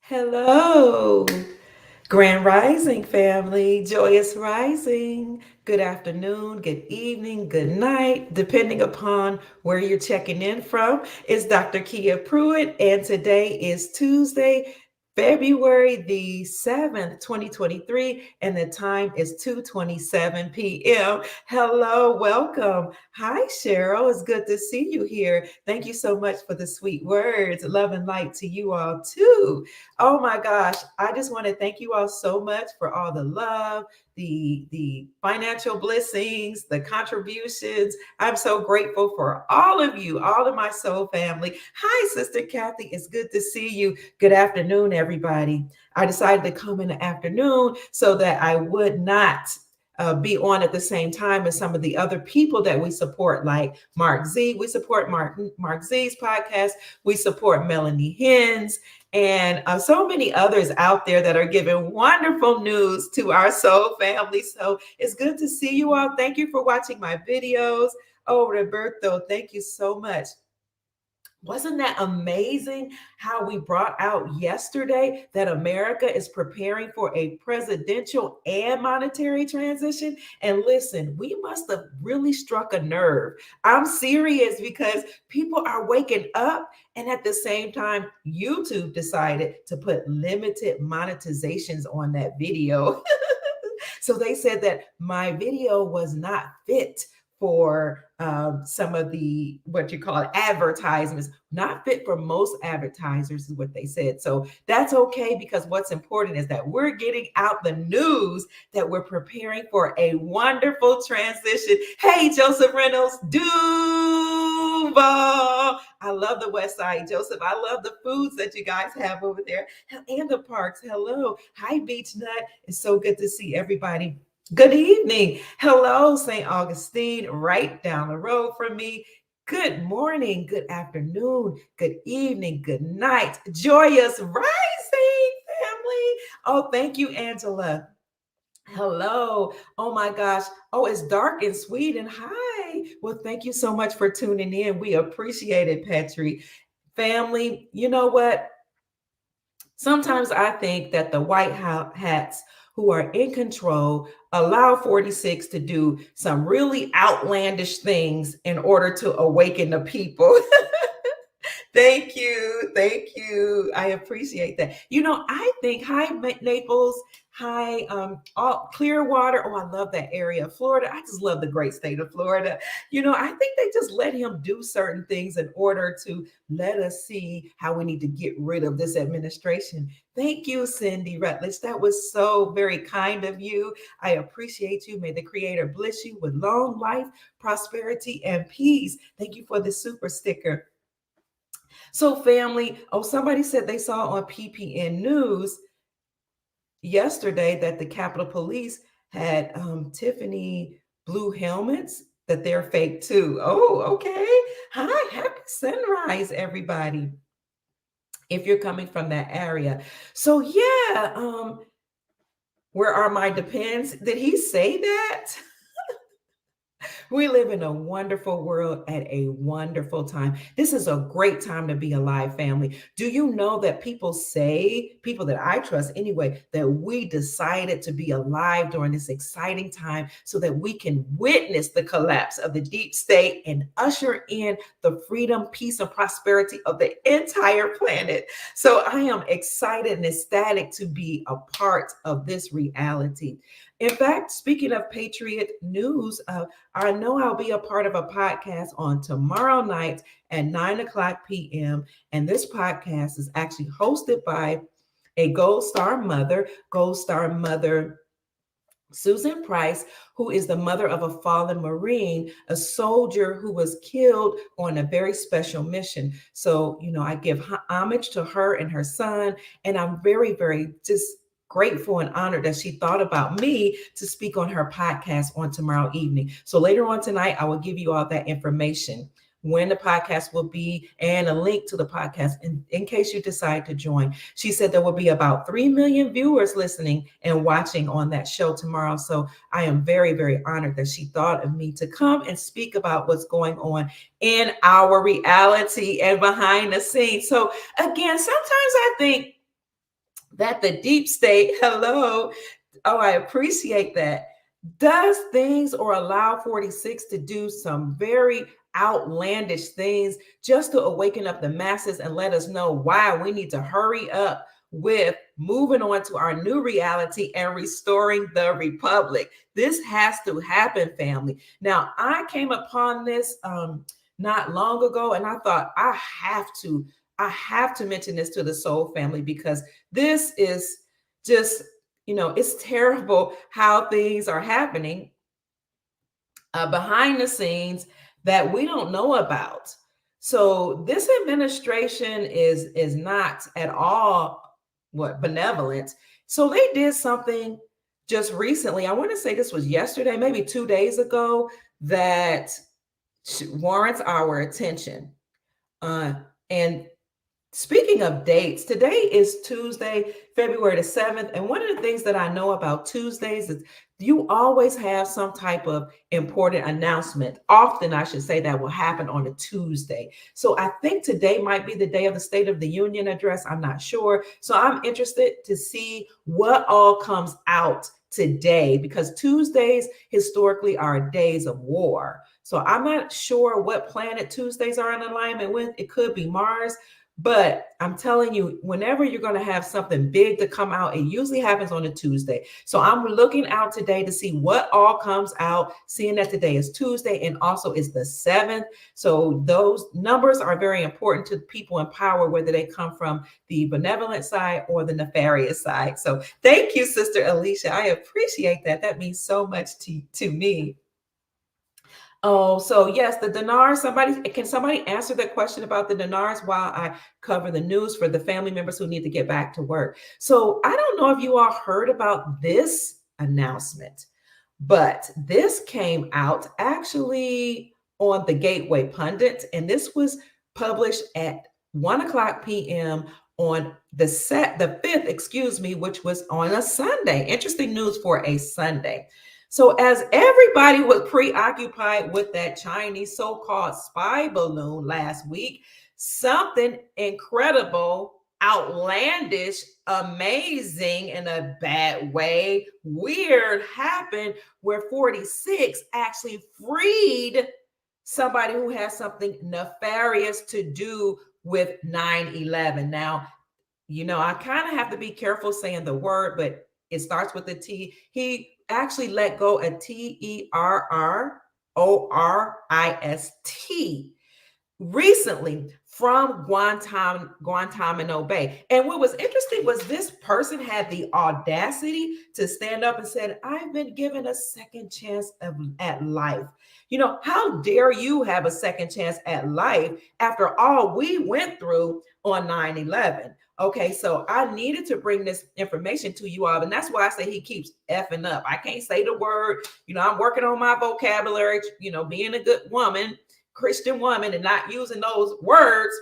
Hello, Grand Rising family, joyous rising. Good afternoon, good evening, good night, depending upon where you're checking in from. It's Dr. Kia Pruitt, and today is Tuesday, February the 7th, 2023, and the time is 2:27 p.m. Hello, welcome. Hi, Cheryl. It's good to see you here. Thank you so much for the sweet words. Love and light to you all, too. Oh my gosh, I just want to thank you all so much for all the love, the financial blessings, the contributions. I'm so grateful for all of you, all of my soul family. Hi, Sister Kathy. It's good to see you. Good afternoon, everybody. I decided to come in the afternoon so that I would not be on at the same time as some of the other people that we support, like Mark Z. We support Mark Z's podcast. We support Melanie Hens and so many others out there that are giving wonderful news to our soul family. So it's good to see you all. Thank you for watching my videos. Oh, Roberto, thank you so much. Wasn't that amazing how we brought out yesterday that America is preparing for a presidential and monetary transition? And listen, we must have really struck a nerve. I'm serious because people are waking up, and at the same time, YouTube decided to put limited monetizations on that video. So they said that my video was not fit for some of the what you call it, advertisements, not fit for most advertisers, is what they said. So that's okay, because what's important is that we're getting out the news that we're preparing for a wonderful transition. Hey, Joseph Reynolds, Duval. I love the West Side, Joseph. I love the foods that you guys have over there and the parks. Hello. Hi, Beach Nut. It's so good to see everybody. Good evening. Hello, St. Augustine, right down the road from me. Good morning, good afternoon, good evening, good night. Joyous rising, family. Oh, thank you, Angela. Hello. Oh my gosh. Oh, it's dark in Sweden. Hi. Well, thank you so much for tuning in. We appreciate it, Petri. Family, you know what? Sometimes I think that the white hats who are in control allow 46 to do some really outlandish things in order to awaken the people. Thank you. Thank you. I appreciate that. I think, hi, Naples. Hi, all Clearwater. Oh, I love that area of Florida. I just love the great state of Florida. I think they just let him do certain things in order to let us see how we need to get rid of this administration. Thank you, Cindy Rutledge. That was so very kind of you. I appreciate you. May the Creator bless you with long life, prosperity, and peace. Thank you for the super sticker. So, family, somebody said they saw on PPN News yesterday that the Capitol Police had Tiffany blue helmets, that they're fake too. Oh, okay. Hi, happy sunrise, everybody, if you're coming from that area. So, yeah, where are my depends? Did he say that? We live in a wonderful world at a wonderful time. This is a great time to be alive, family. Do you know that people say, people that I trust anyway, that we decided to be alive during this exciting time so that we can witness the collapse of the deep state and usher in the freedom, peace, and prosperity of the entire planet. So I am excited and ecstatic to be a part of this reality. In fact, speaking of Patriot News, I know I'll be a part of a podcast on tomorrow night at 9 o'clock p.m. And this podcast is actually hosted by a Gold Star mother, Susan Price, who is the mother of a fallen Marine, a soldier who was killed on a very special mission. So, I give homage to her and her son, and I'm very, very just grateful and honored that she thought about me to speak on her podcast on tomorrow evening. So later on tonight, I will give you all that information, when the podcast will be, and a link to the podcast in case you decide to join. She said there will be about 3 million viewers listening and watching on that show tomorrow. So I am very, very honored that she thought of me to come and speak about what's going on in our reality and behind the scenes. So again, sometimes I think that the deep state, hello, oh, I appreciate that, does things or allow 46 to do some very outlandish things just to awaken up the masses and let us know why we need to hurry up with moving on to our new reality and restoring the republic. This has to happen, family. Now, I came upon this not long ago, and I thought I have to mention this to the soul family, because this is just, it's terrible how things are happening behind the scenes that we don't know about. So this administration is not at all benevolent. So they did something just recently. I want to say this was yesterday, maybe 2 days ago, that warrants our attention. And speaking of dates, today is Tuesday, February the 7th. And one of the things that I know about Tuesdays is you always have some type of important announcement. Often, I should say, that will happen on a Tuesday. So I think today might be the day of the State of the Union address. I'm not sure. So I'm interested to see what all comes out today, because Tuesdays historically are days of war. So I'm not sure what planet Tuesdays are in alignment with. It could be Mars. But I'm telling you, whenever you're going to have something big to come out, it usually happens on a Tuesday. So I'm looking out today to see what all comes out, seeing that today is Tuesday and also is the 7th. So those numbers are very important to people in power, whether they come from the benevolent side or the nefarious side. So thank you, Sister Alicia. I appreciate that. That means so much to me. Oh, so yes, the dinars. Can somebody answer that question about the dinars while I cover the news for the family members who need to get back to work? So I don't know if you all heard about this announcement, but this came out actually on the Gateway Pundit, and this was published at 1 o'clock p.m. on the 5th, excuse me, which was on a Sunday. Interesting news for a Sunday. So as everybody was preoccupied with that Chinese so-called spy balloon last week, something incredible, outlandish, amazing in a bad way, weird happened, where 46 actually freed somebody who has something nefarious to do with 9/11. Now, I kind of have to be careful saying the word, but it starts with a T. He actually let go a terrorist recently from Guantanamo Bay. And what was interesting was this person had the audacity to stand up and said, I've been given a second chance at life. How dare you have a second chance at life after all we went through on 9/11? Okay, so I needed to bring this information to you all. And that's why I say he keeps effing up. I can't say the word. I'm working on my vocabulary, being a good woman, Christian woman, and not using those words.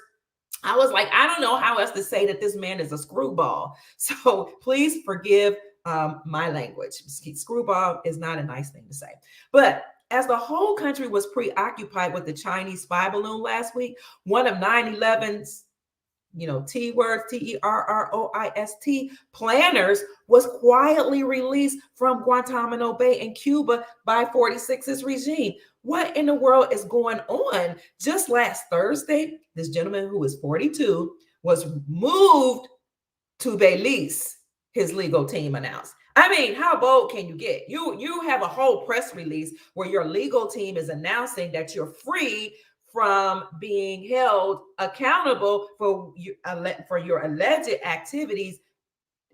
I was like, I don't know how else to say that this man is a screwball. So please forgive my language. Screwball is not a nice thing to say. But as the whole country was preoccupied with the Chinese spy balloon last week, one of 9/11's T words, terrorist planners was quietly released from Guantanamo Bay in Cuba by 46's regime. What in the world is going on? Just last Thursday, this gentleman who is 42 was moved to Belize, his legal team announced. I mean, how bold can you get? You have a whole press release where your legal team is announcing that you're free from being held accountable for your alleged activities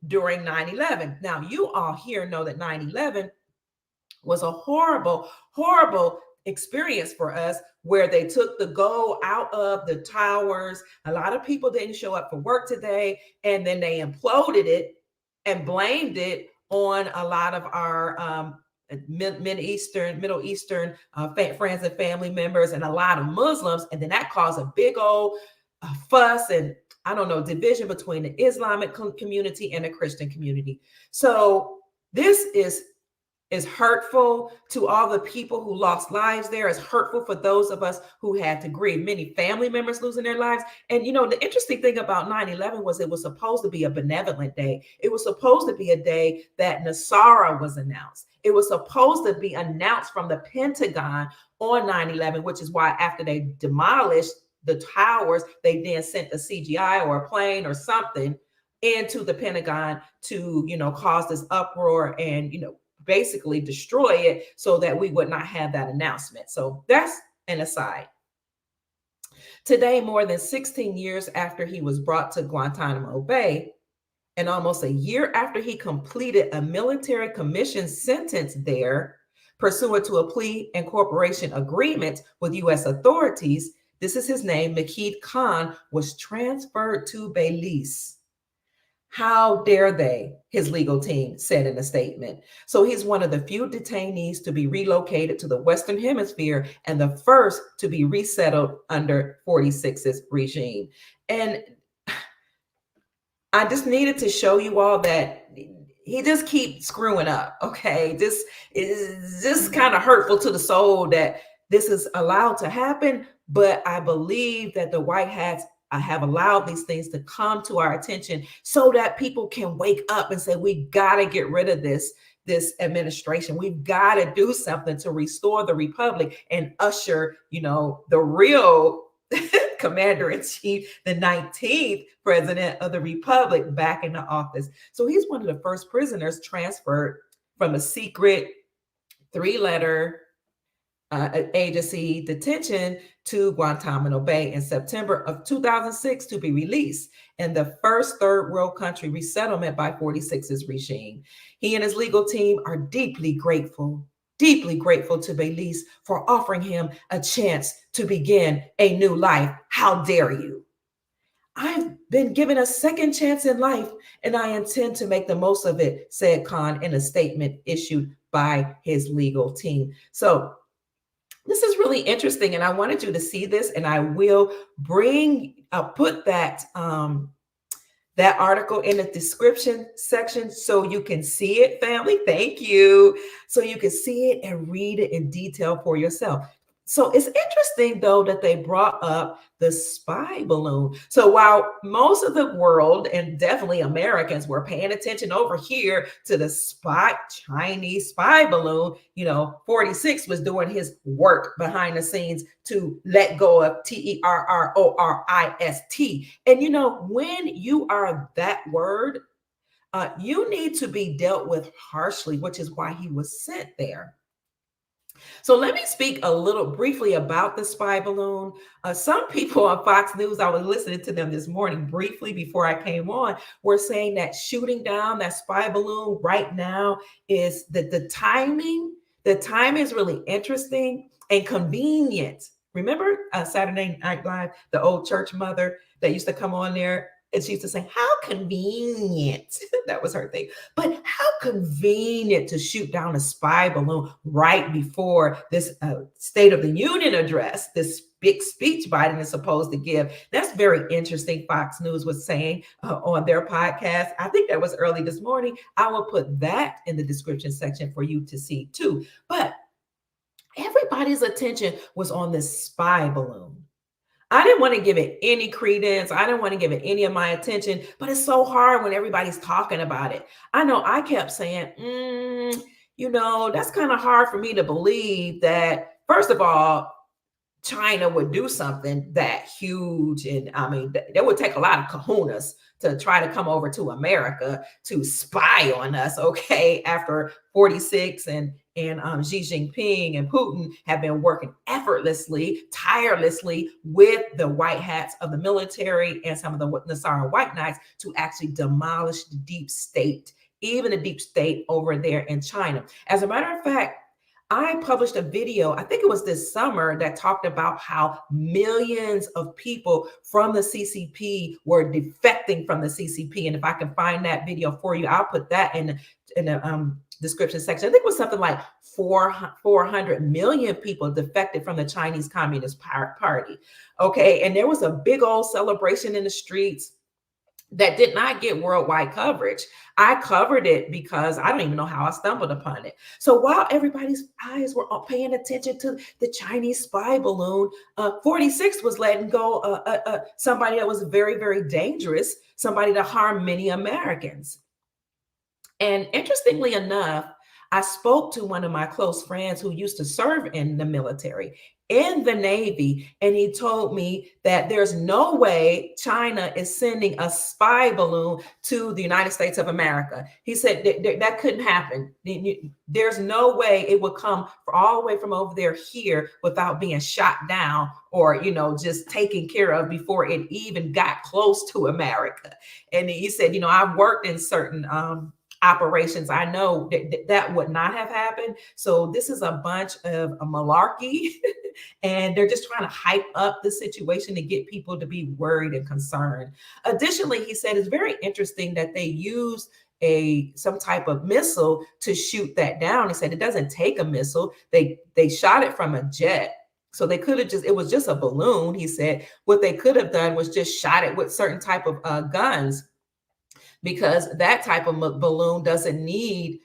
during 9/11. Now, you all here know that 9/11 was a horrible, horrible experience for us, where they took the gold out of the towers. A lot of people didn't show up for work today, and then they imploded it and blamed it on a lot of our Middle Eastern friends and family members, and a lot of Muslims. And then that caused a big old fuss and, I don't know, division between the Islamic community and the Christian community. So this is It's hurtful to all the people who lost lives there. It's hurtful for those of us who had to grieve, many family members losing their lives. And the interesting thing about 9/11 was it was supposed to be a benevolent day. It was supposed to be a day that Nasara was announced. It was supposed to be announced from the Pentagon on 9/11, which is why after they demolished the towers, they then sent a CGI or a plane or something into the Pentagon to, cause this uproar and, basically destroy it so that we would not have that announcement. So that's an aside. Today, more than 16 years after he was brought to Guantanamo Bay, and almost a year after he completed a military commission sentence there, pursuant to a plea and cooperation agreement with U.S. authorities, this is his name, Makid Khan, was transferred to Belize. How dare they, his legal team said in a statement. So he's one of the few detainees to be relocated to the Western Hemisphere and the first to be resettled under 46's regime. And I just needed to show you all that he just keeps screwing up, okay? This is just kind of hurtful to the soul that this is allowed to happen, but I believe that the White Hats have allowed these things to come to our attention so that people can wake up and say, we got to get rid of this administration. We've got to do something to restore the republic and usher, the real commander-in-chief, the 19th president of the republic, back into office. So he's one of the first prisoners transferred from a secret 3-letter agency detention to Guantanamo Bay in September of 2006 to be released, and the first third world country resettlement by 46's regime. He and his legal team are deeply grateful to Belize for offering him a chance to begin a new life. How dare you? I've been given a second chance in life, and I intend to make the most of it, said Khan in a statement issued by his legal team. So this is really interesting, and I wanted you to see this, and I will put that article in the description section so you can see it, family. Thank you. So you can see it and read it in detail for yourself. So it's interesting, though, that they brought up the spy balloon. So while most of the world, and definitely Americans, were paying attention over here to the Chinese spy balloon, 46 was doing his work behind the scenes to let go of terrorist. And when you are that word, you need to be dealt with harshly, which is why he was sent there. So let me speak a little briefly about the spy balloon. Some people on Fox News, I was listening to them this morning briefly before I came on, were saying that shooting down that spy balloon right now is that the timing is really interesting and convenient. Remember Saturday Night Live, the old church mother that used to come on there? And she used to say, how convenient. That was her thing. But how convenient to shoot down a spy balloon right before this State of the Union address, this big speech Biden is supposed to give. That's very interesting, Fox News was saying on their podcast. I think that was early this morning. I will put that in the description section for you to see too. But everybody's attention was on this spy balloon. I didn't want to give it any credence. I didn't want to give it any of my attention, but it's so hard when everybody's talking about it. I know I kept saying, that's kind of hard for me to believe that, first of all, China would do something that huge. And I mean, that would take a lot of kahunas to try to come over to America to spy on us, okay, after 46 and Xi Jinping and Putin have been working effortlessly, tirelessly with the white hats of the military and some of the Nasara white knights to actually demolish the deep state, even the deep state over there in China. As a matter of fact, I published a video, I think it was this summer, that talked about how millions of people from the CCP were defecting from the CCP. And if I can find that video for you, I'll put that in the description section. I think it was something like 400 million people defected from the Chinese Communist Party. Okay. And there was a big old celebration in the streets. that did not get worldwide coverage. I covered it because I don't even know how I stumbled upon it. So while everybody's eyes were paying attention to the Chinese spy balloon, 46 was letting go somebody that was very, very dangerous, somebody to harm many Americans. And interestingly enough, I spoke to one of my close friends who used to serve in the military, in the Navy, and he told me that there's no way China is sending a spy balloon to the United States of America. He said that couldn't happen. There's no way it would come all the way from over there here without being shot down or, just taken care of before it even got close to America. And he said, I've worked in certain operations. I know that would not have happened. So this is a bunch of a malarkey, and they're just trying to hype up the situation to get people to be worried and concerned. Additionally, he said it's very interesting that they use some type of missile to shoot that down. He said it doesn't take a missile. They shot it from a jet. So they could have it was just a balloon. He said what they could have done was just shot it with certain type of guns, because that type of balloon doesn't need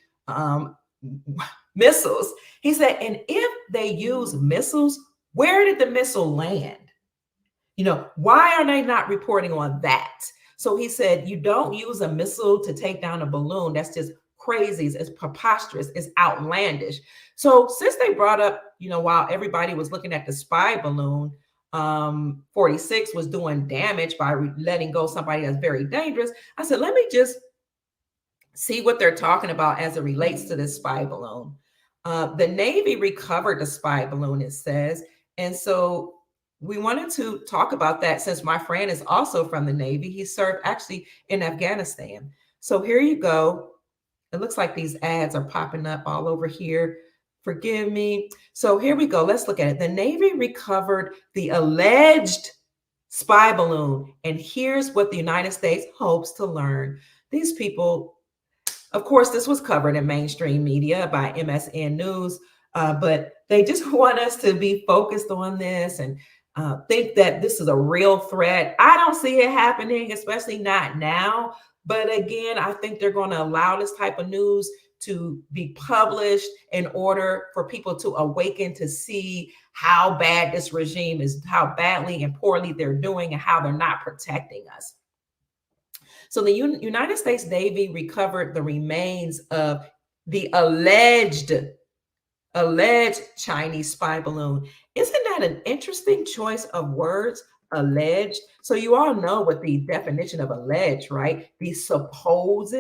missiles. He said, and if they use missiles, where did the missile land? Why are they not reporting on that? So he said, you don't use a missile to take down a balloon. That's just crazy. It's preposterous. It's outlandish. So since they brought up, while everybody was looking at the spy balloon, 46 was doing damage by letting go somebody that's very dangerous, I said, let me just see what they're talking about as it relates to this spy balloon. The Navy recovered the spy balloon, it says. And so we wanted to talk about that since my friend is also from the Navy. He served actually in Afghanistan. So here you go. It looks like these ads are popping up all over here. Forgive me. So here we go. Let's look at it. The Navy recovered the alleged spy balloon. And here's what the United States hopes to learn. These people, of course, this was covered in mainstream media by MSN News, but they just want us to be focused on this and think that this is a real threat. I don't see it happening, especially not now. But again, I think they're going to allow this type of news to be published in order for people to awaken to see how bad this regime is, how badly and poorly they're doing, and how they're not protecting us. So the United States Navy recovered the remains of the alleged Chinese spy balloon. Isn't that an interesting choice of words? Alleged. So you all know what the definition of alleged, right? The supposed.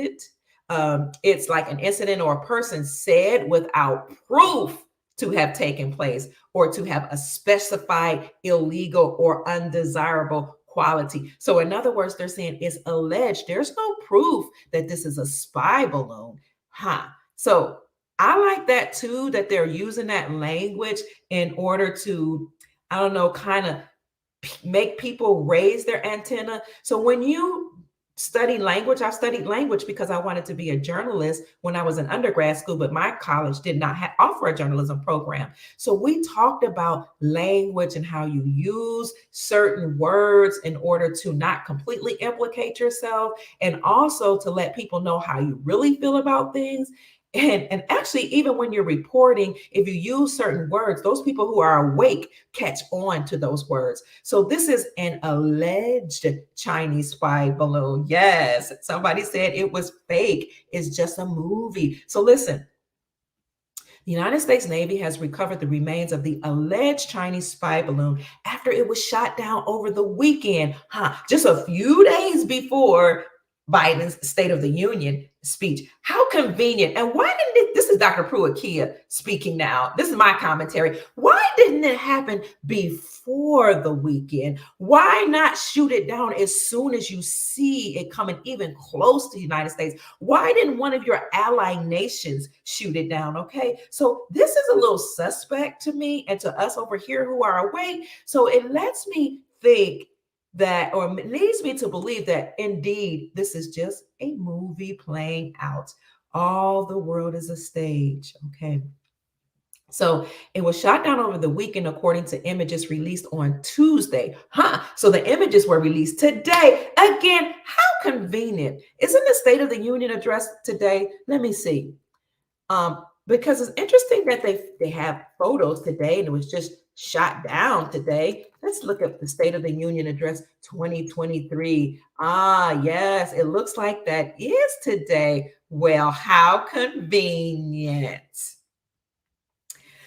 It's like an incident or a person said without proof to have taken place or to have a specified illegal or undesirable quality. So in other words, they're saying it's alleged. There's no proof that this is a spy balloon. So I like that too, that they're using that language in order to, I don't know, kind of make people raise their antenna. So when you study language, I studied language because I wanted to be a journalist when I was in undergrad school, but my college did not offer a journalism program. So we talked about language and how you use certain words in order to not completely implicate yourself, and also to let people know how you really feel about things. And actually, even when you're reporting, if you use certain words, those people who are awake catch on to those words. So this is an alleged Chinese spy balloon. Yes, somebody said it was fake. It's just a movie. So listen, the United States Navy has recovered the remains of the alleged Chinese spy balloon after it was shot down over the weekend, just a few days before Biden's State of the Union speech. How convenient. And why didn't this is Dr. Pruitt Kia speaking now. This is my commentary. Why didn't it happen before the weekend? Why not shoot it down as soon as you see it coming even close to the United States? Why didn't one of your ally nations shoot it down? Okay, so this is a little suspect to me and to us over here who are awake. So it lets me think that, or leads me to believe that indeed this is just a movie playing out. All the world is a stage. Okay. So it was shot down over the weekend, according to images released on Tuesday. So the images were released today. Again, how convenient. Isn't the State of the Union address today? Let me see. Because it's interesting that they have photos today and it was just shot down today. Let's look at the State of the Union address 2023. Ah, yes, it looks like that is today. Well, how convenient.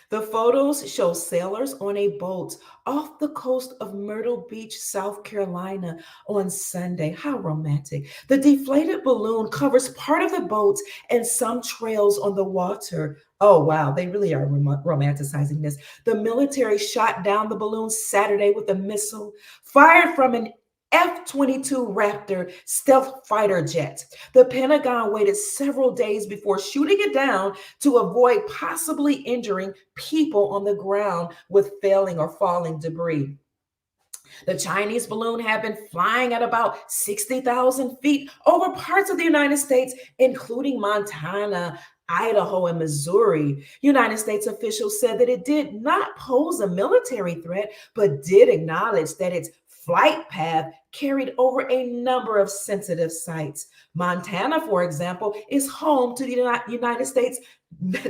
The photos show sailors on a boat off the coast of Myrtle Beach, South Carolina on Sunday. How romantic. The deflated balloon covers part of the boat and some trails on the water. Oh, wow. They really are romanticizing this. The military shot down the balloon Saturday with a missile fired from an F-22 Raptor stealth fighter jet. The Pentagon waited several days before shooting it down to avoid possibly injuring people on the ground with failing or falling debris. The Chinese balloon had been flying at about 60,000 feet over parts of the United States, including Montana, Idaho, and Missouri. United States officials said that it did not pose a military threat, but did acknowledge that its flight path carried over a number of sensitive sites. Montana, for example, is home to the United States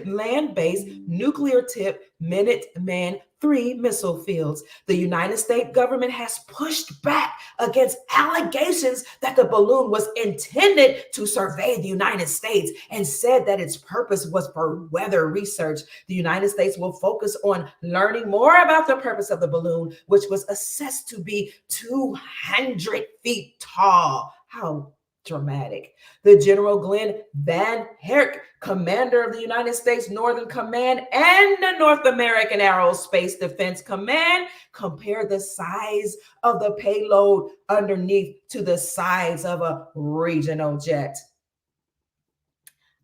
land-based nuclear-tipped Minuteman III missile fields. The United States government has pushed back against allegations that the balloon was intended to survey the United States and said that its purpose was for weather research. The United States will focus on learning more about the purpose of the balloon, which was assessed to be 200 feet tall. How dramatic. The General Glenn Van Herk, commander of the United States Northern Command and the North American Aerospace Defense Command, compared the size of the payload underneath to the size of a regional jet.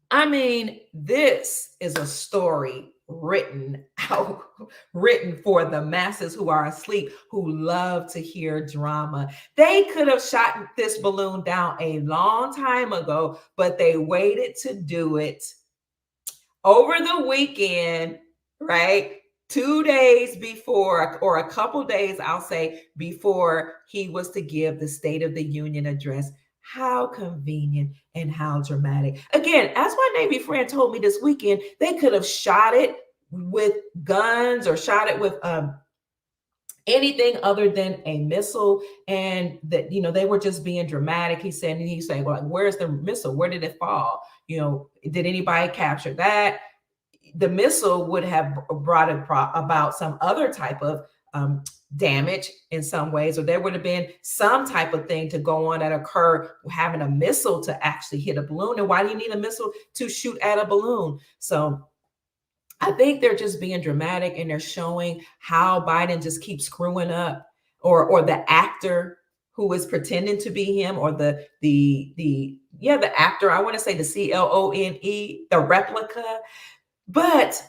I mean, this is a story written for the masses who are asleep, who love to hear drama. They could have shot this balloon down a long time ago, but they waited to do it over the weekend, right? 2 days before, or a couple days, I'll say, before he was to give the State of the Union address. How convenient and how dramatic. Again, as my Navy friend told me this weekend, they could have shot it with guns or shot it with anything other than a missile, and that they were just being dramatic. He's saying, well, where's the missile? Where did it fall? Did anybody capture that? The missile would have brought about some other type of damage in some ways, or there would have been some type of thing to go on that occur having a missile to actually hit a balloon. And why do you need a missile to shoot at a balloon? So I think they're just being dramatic, and they're showing how Biden just keeps screwing up, or the actor who is pretending to be him, or the actor, I want to say the CLONE, the replica. But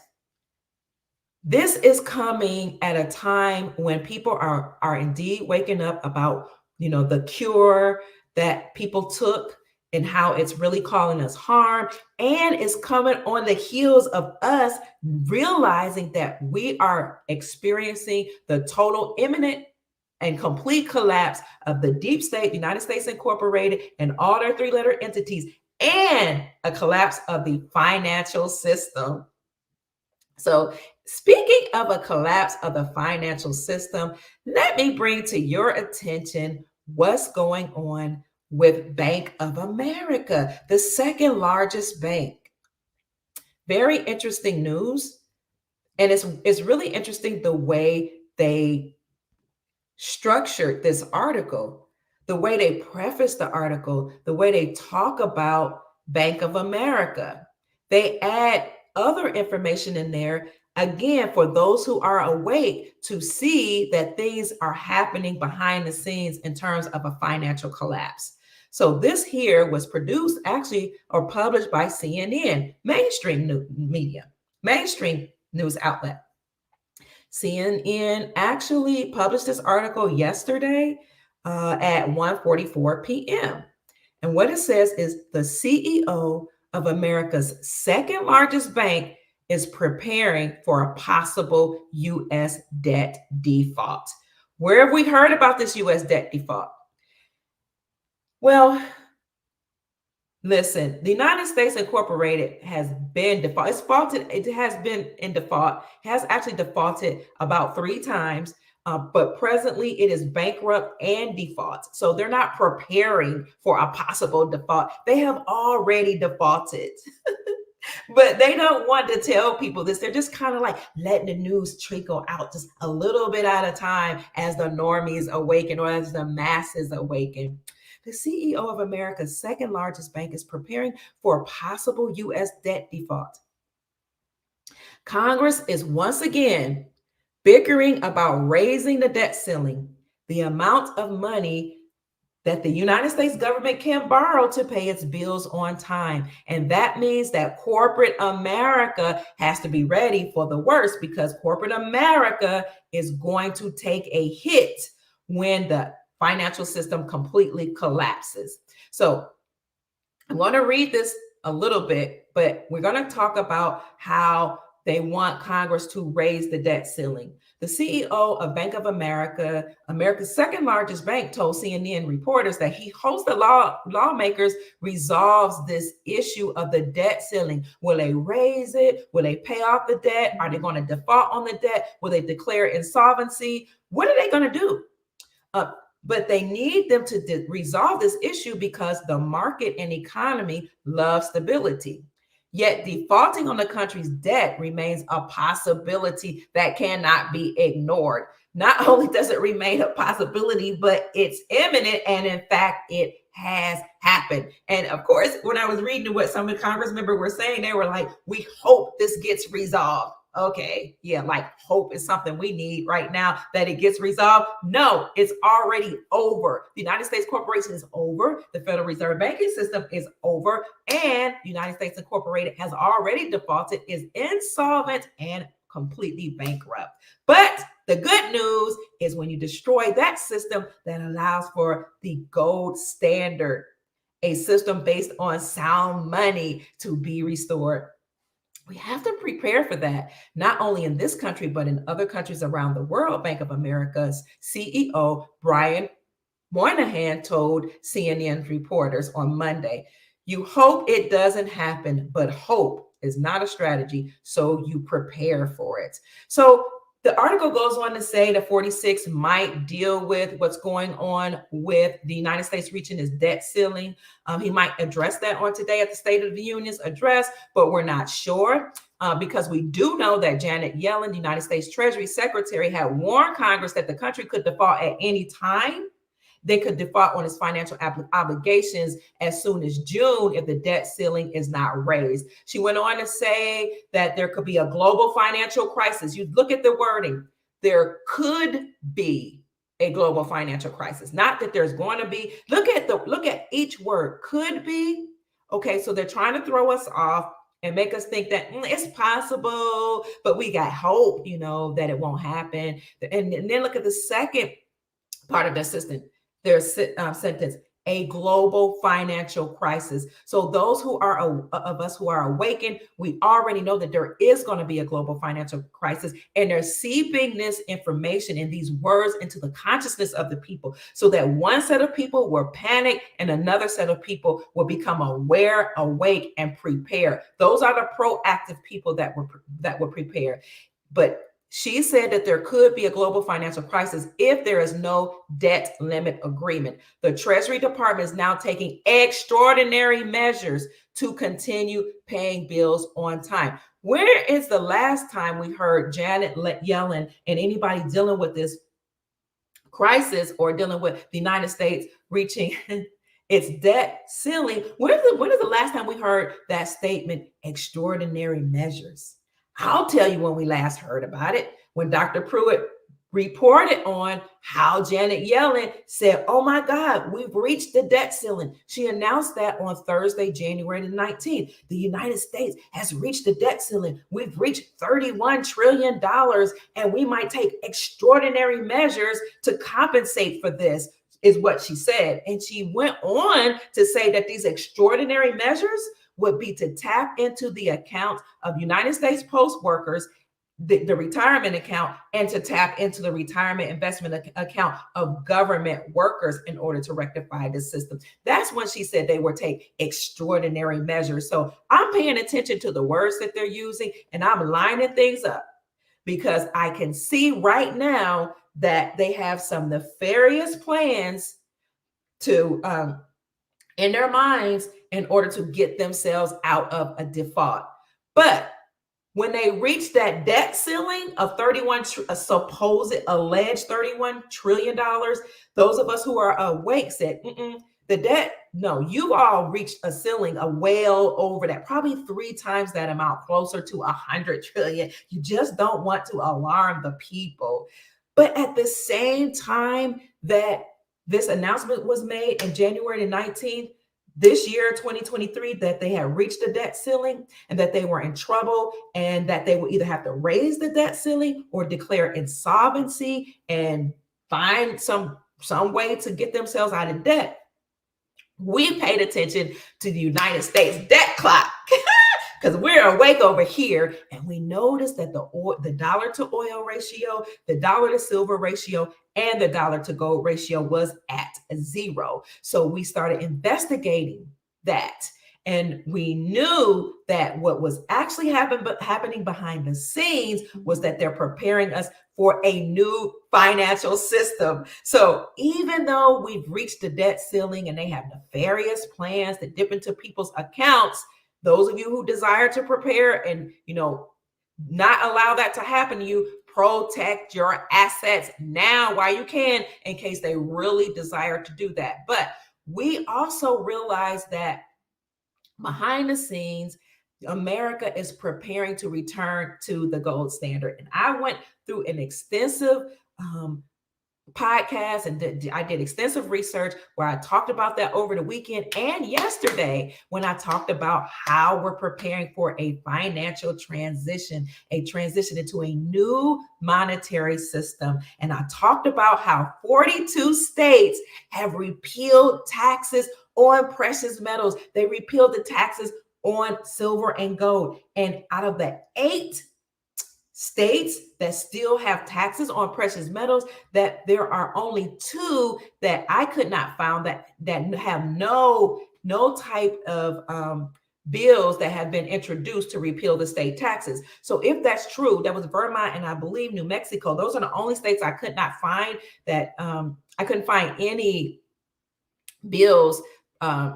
this is coming at a time when people are indeed waking up about, the cure that people took and how it's really causing us harm. And it's coming on the heels of us realizing that we are experiencing the total, imminent, and complete collapse of the deep state, United States Incorporated, and all their three-letter entities, and a collapse of the financial system. So, speaking of a collapse of the financial system, let me bring to your attention what's going on with Bank of America, the second largest bank. Very interesting news. And it's really interesting the way they structured this article, the way they preface the article, the way they talk about Bank of America. They add other information in there, again, for those who are awake to see that things are happening behind the scenes in terms of a financial collapse. So this here was produced actually or published by CNN, mainstream media, mainstream news outlet. CNN actually published this article yesterday at 1:44 p.m. And what it says is the CEO of America's second largest bank is preparing for a possible U.S. debt default. Where have we heard about this U.S. debt default? Well, Listen, the United States Incorporated has been default. It's faulted. It has been in default. Has actually defaulted about 3 times, but presently it is bankrupt and default. So they're not preparing for a possible default. They have already defaulted. But they don't want to tell people this. They're just kind of like letting the news trickle out just a little bit at a time as the normies awaken or as the masses awaken. The CEO of America's second largest bank is preparing for a possible U.S. debt default. Congress is once again bickering about raising the debt ceiling, the amount of money that the United States government can borrow to pay its bills on time. And that means that corporate America has to be ready for the worst, because corporate America is going to take a hit when the financial system completely collapses. So I'm going to read this a little bit, but we're going to talk about how they want Congress to raise the debt ceiling. The CEO of Bank of America, America's second largest bank, told CNN reporters that he hopes the lawmakers resolves this issue of the debt ceiling. Will they raise it? Will they pay off the debt? Are they going to default on the debt? Will they declare insolvency? What are they going to do? But they need them to resolve this issue because the market and economy love stability. Yet defaulting on the country's debt remains a possibility that cannot be ignored. Not only does it remain a possibility, but it's imminent. And in fact, it has happened. And of course, when I was reading what some of the Congress members were saying, they were like, we hope this gets resolved. Okay, yeah, like hope is something we need right now that it gets resolved. No, it's already over. The United States Corporation is over. The Federal Reserve banking system is over. And the United States Incorporated has already defaulted, is insolvent, and completely bankrupt. But the good news is when you destroy that system that allows for the gold standard, a system based on sound money, to be restored. We have to prepare for that, not only in this country, but in other countries around the world. Bank of America's CEO, Brian Moynihan, told CNN reporters on Monday, you hope it doesn't happen, but hope is not a strategy, so you prepare for it. So the article goes on to say that 46 might deal with what's going on with the United States reaching its debt ceiling. He might address that on today at the State of the Union's address, but we're not sure because we do know that Janet Yellen, the United States Treasury Secretary, had warned Congress that the country could default at any time. They could default on its financial obligations as soon as June if the debt ceiling is not raised. She went on to say that there could be a global financial crisis. You look at the wording. There could be a global financial crisis. Not that there's going to be. Look at each word. Could be. Okay, so they're trying to throw us off and make us think that it's possible, but we got hope, that it won't happen. And then look at the second part of the system. There's sentence, a global financial crisis. So those of us who are awakened, we already know that there is going to be a global financial crisis, and they're seeping this information and these words into the consciousness of the people, so that one set of people will panic and another set of people will become aware, awake, and prepare. Those are the proactive people that were prepared. But she said that there could be a global financial crisis if there is no debt limit agreement. The Treasury Department is now taking extraordinary measures to continue paying bills on time. Where is the last time we heard Janet Yellen and anybody dealing with this crisis or dealing with the United States reaching its debt ceiling? When is the last time we heard that statement, extraordinary measures? I'll tell you when we last heard about it, when Dr. Pruitt reported on how Janet Yellen said, oh my God, we've reached the debt ceiling. She announced that on Thursday, January the 19th. The United States has reached the debt ceiling. We've reached $31 trillion, and we might take extraordinary measures to compensate for this, is what she said. And she went on to say that these extraordinary measures would be to tap into the accounts of United States Post workers the retirement account and to tap into the retirement investment account of government workers in order to rectify the system. That's when she said they would take extraordinary measures. So I'm paying attention to the words that they're using, and I'm lining things up because I can see right now that they have some nefarious plans to in their minds in order to get themselves out of a default. But when they reached that debt ceiling of a supposed alleged $31 trillion, those of us who are awake said, the debt, no, you all reached a ceiling of well over that, probably 3 times that amount, closer to 100 trillion. You just don't want to alarm the people. But at the same time that this announcement was made in January the 19th, this year, 2023, that they had reached the debt ceiling and that they were in trouble and that they would either have to raise the debt ceiling or declare insolvency and find some way to get themselves out of debt. We paid attention to the United States debt clock because we're awake over here, and we noticed that the dollar to oil ratio, the dollar to silver ratio, and the dollar to gold ratio was at 0. So we started investigating that. And we knew that what was actually happening behind the scenes was that they're preparing us for a new financial system. So even though we've reached the debt ceiling and they have nefarious plans to dip into people's accounts, those of you who desire to prepare and, not allow that to happen to you, protect your assets now while you can in case they really desire to do that. But we also realize that behind the scenes, America is preparing to return to the gold standard. And I went through an extensive podcast and I did extensive research where I talked about that over the weekend and yesterday when I talked about how we're preparing for a financial transition, a transition into a new monetary system. And I talked about how 42 states have repealed taxes on precious metals. They repealed the taxes on silver and gold. And out of the 8 states that still have taxes on precious metals, that there are only 2 that I could not find that have no type of bills that have been introduced to repeal the state taxes. So if that's true, that was Vermont and I believe New Mexico. Those are the only states I could not find that I couldn't find any bills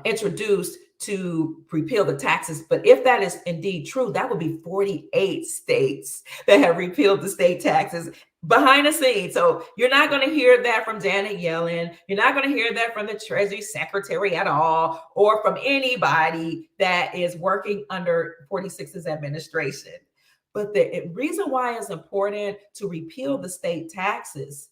introduced to repeal the taxes. But if that is indeed true, that would be 48 states that have repealed the state taxes behind the scenes. So you're not going to hear that from Janet Yellen. You're not going to hear that from the Treasury Secretary at all, or from anybody that is working under 46's administration. But the reason why it's important to repeal the state taxes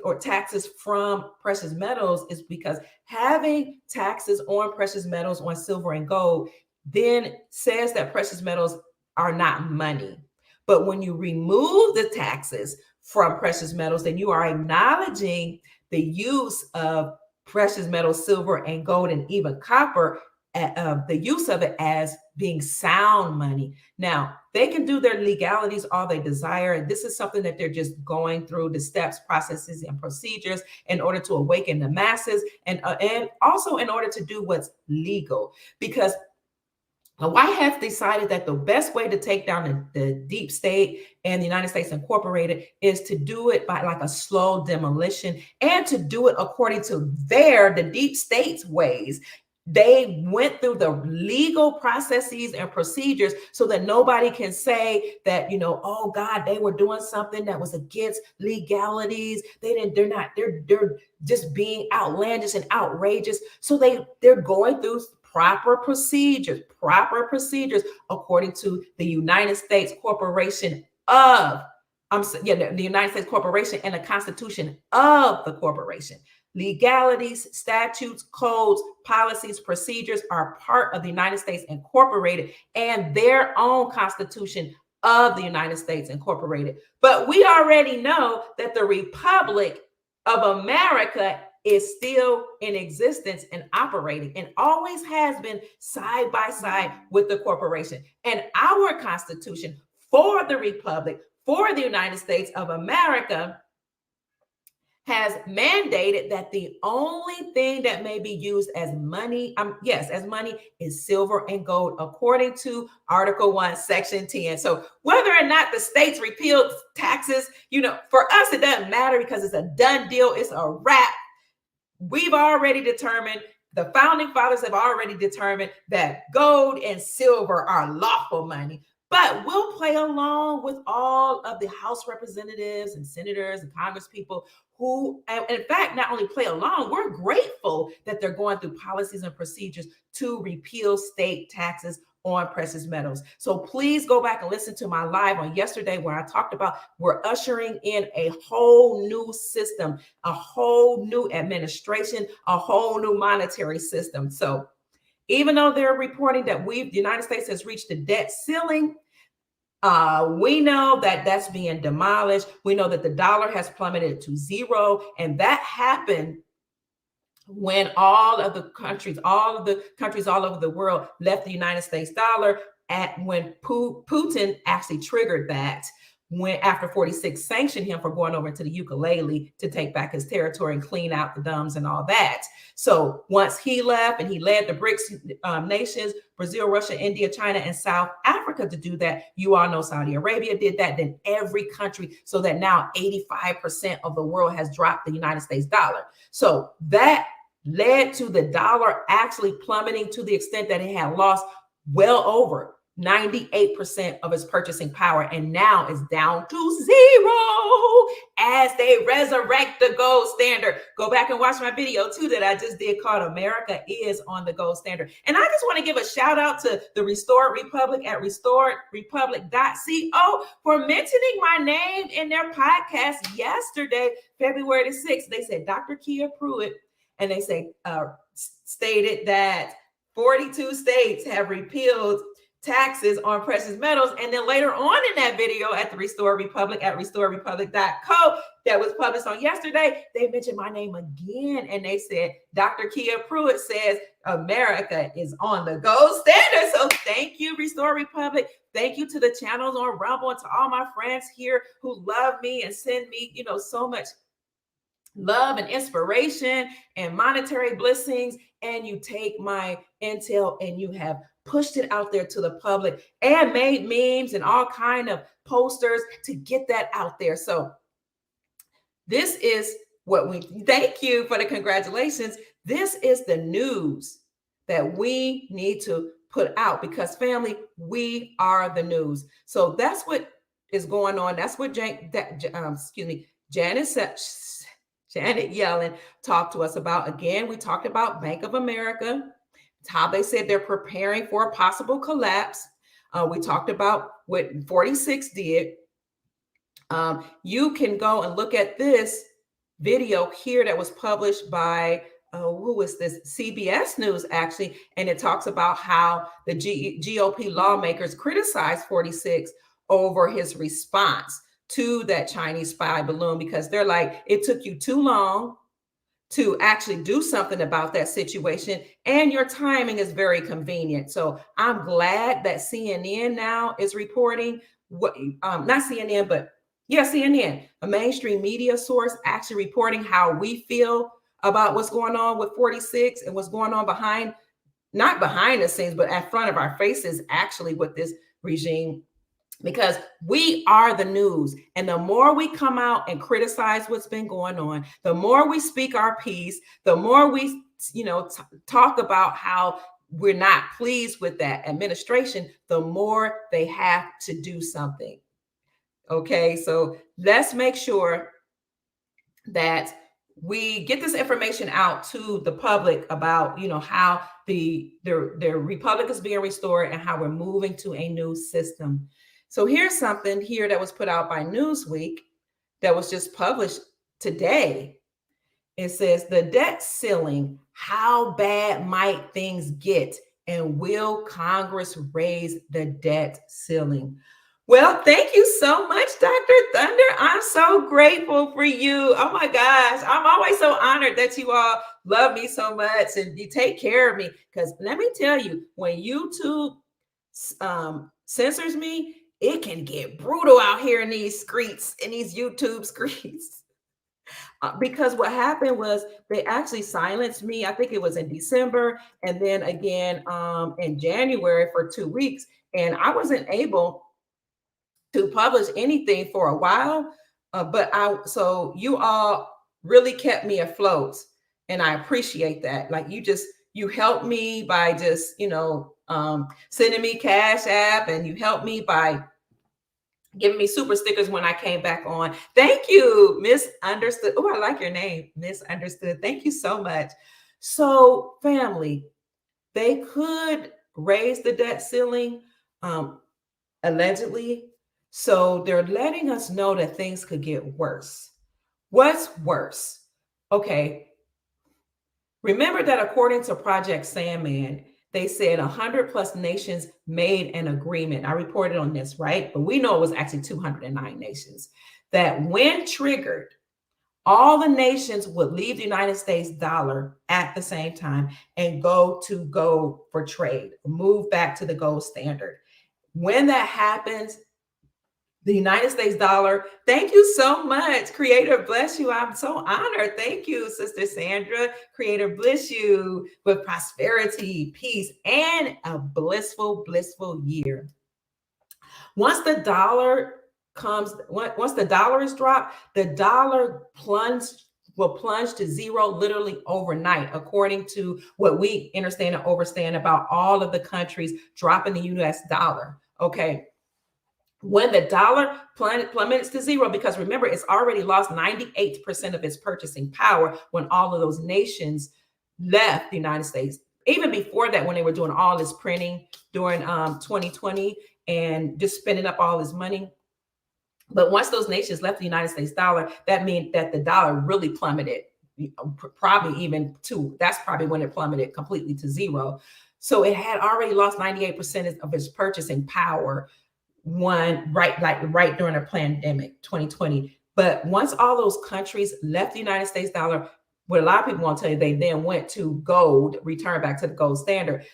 or taxes from precious metals is because having taxes on precious metals, on silver and gold, then says that precious metals are not money. But when you remove the taxes from precious metals, then you are acknowledging the use of precious metals, silver and gold, and even copper, the use of it as being sound money. Now, they can do their legalities all they desire. And this is something that they're just going through the steps, processes, and procedures in order to awaken the masses and also in order to do what's legal. Because the White House decided that the best way to take down the deep state and the United States Incorporated is to do it by like a slow demolition and to do it according to the deep state's ways. They went through the legal processes and procedures so that nobody can say that, oh God, they were doing something that was against legalities. They're just being outlandish and outrageous. So they're going through proper procedures according to the United States Corporation the United States Corporation and the Constitution of the corporation. Legalities, statutes, codes, policies, procedures are part of the United States Incorporated and their own Constitution of the United States Incorporated. But we already know that the Republic of America is still in existence and operating and always has been side by side with the corporation. And our Constitution for the Republic, for the United States of America, has mandated that the only thing that may be used as money, as money, is silver and gold, according to Article 1, Section 10. So whether or not the states repealed taxes, for us, it doesn't matter because it's a done deal. It's a wrap. We've already determined, the founding fathers have already determined that gold and silver are lawful money. But we'll play along with all of the House representatives and senators and congresspeople who, in fact, not only play along, we're grateful that they're going through policies and procedures to repeal state taxes on precious metals. So please go back and listen to my live on yesterday where I talked about we're ushering in a whole new system, a whole new administration, a whole new monetary system. So even though they're reporting that the United States has reached the debt ceiling, we know that that's being demolished. We know that the dollar has plummeted to zero, and that happened when all of the countries all over the world left the United States dollar, when Putin actually triggered that, when after 46 sanctioned him for going over to the ukulele to take back his territory and clean out the dumbs and all that. So once he left and he led the BRICS nations, Brazil, Russia, India, China, and South Africa to do that. You all know Saudi Arabia did that, then every country, so that now 85% of the world has dropped the United States dollar. So that led to the dollar actually plummeting to the extent that it had lost well over 98% of its purchasing power, and now is down to zero as they resurrect the gold standard. Go back and watch my video too that I just did called America is on the Gold Standard. And I just want to give a shout out to the Restored Republic at restoredrepublic.co for mentioning my name in their podcast yesterday, February the 6th. They said Dr. Kia Pruitt, and they say stated that 42 states have repealed taxes on precious metals. And then later on in that video at the Restored Republic at restoredrepublic.co that was published on yesterday, they mentioned my name again. And they said, Dr. Kia Pruitt says America is on the gold standard. So thank you, Restored Republic. Thank you to the channels on Rumble and to all my friends here who love me and send me, so much love and inspiration and monetary blessings. And you take my intel and you have pushed it out there to the public and made memes and all kind of posters to get that out there. So this is what thank you for the congratulations. This is the news that we need to put out because, family, we are the news. So that's what is going on. That's what Janet Yellen talked to us about. Again, we talked about Bank of America. It's how they said they're preparing for a possible collapse. We talked about what 46 did. You can go and look at this video here that was published by, who was this? CBS News, actually. And it talks about how the GOP lawmakers criticized 46 over his response to that Chinese spy balloon, because they're like, it took you too long to actually do something about that situation, and your timing is very convenient. So I'm glad that CNN now is reporting what, not CNN, but CNN, a mainstream media source, actually reporting how we feel about what's going on with 46 and what's going on not behind the scenes, but at front of our faces, actually, with this regime. Because we are the news. And the more we come out and criticize what's been going on, the more we speak our piece, the more we, talk about how we're not pleased with that administration, the more they have to do something. Okay, so let's make sure that we get this information out to the public about, how the republic is being restored and how we're moving to a new system. So here's something here that was put out by Newsweek that was just published today. It says the debt ceiling, how bad might things get? And will Congress raise the debt ceiling? Well, thank you so much, Dr. Thunder. I'm so grateful for you. Oh my gosh. I'm always so honored that you all love me so much and you take care of me. Because let me tell you, when YouTube censors me, it can get brutal out here in these streets, in these YouTube streets. Because what happened was they actually silenced me. I think it was in December, and then again in January for 2 weeks, and I wasn't able to publish anything for a while. So you all really kept me afloat, and I appreciate that. Like you helped me by just sending me Cash App, and you helped me by giving me super stickers when I came back on. Thank you, Misunderstood. Oh, I like your name, Misunderstood. Thank you so much. So, family, they could raise the debt ceiling, allegedly. So they're letting us know that things could get worse. What's worse? Okay. Remember that according to Project Sandman, they said 100 plus nations made an agreement. I reported on this, right? But we know it was actually 209 nations that when triggered, all the nations would leave the United States dollar at the same time and go to gold for trade, move back to the gold standard. When that happens, the United States dollar. Thank you so much. Creator bless you. I'm so honored. Thank you, Sister Sandra. Creator bless you with prosperity, peace, and a blissful, blissful year. Once the dollar once the dollar is dropped, the dollar will plunge to zero literally overnight, according to what we understand and understand about all of the countries dropping the US dollar. Okay. When the dollar plummets to zero, because remember, it's already lost 98% of its purchasing power when all of those nations left the United States. Even before that, when they were doing all this printing during 2020 and just spending up all this money. But once those nations left the United States dollar, that meant that the dollar really plummeted, probably even to, that's probably when it plummeted completely to zero. So it had already lost 98% of its purchasing power right during a pandemic, 2020. But once all those countries left the United States dollar, what a lot of people won't tell you, they then went to gold, returned back to the gold standard.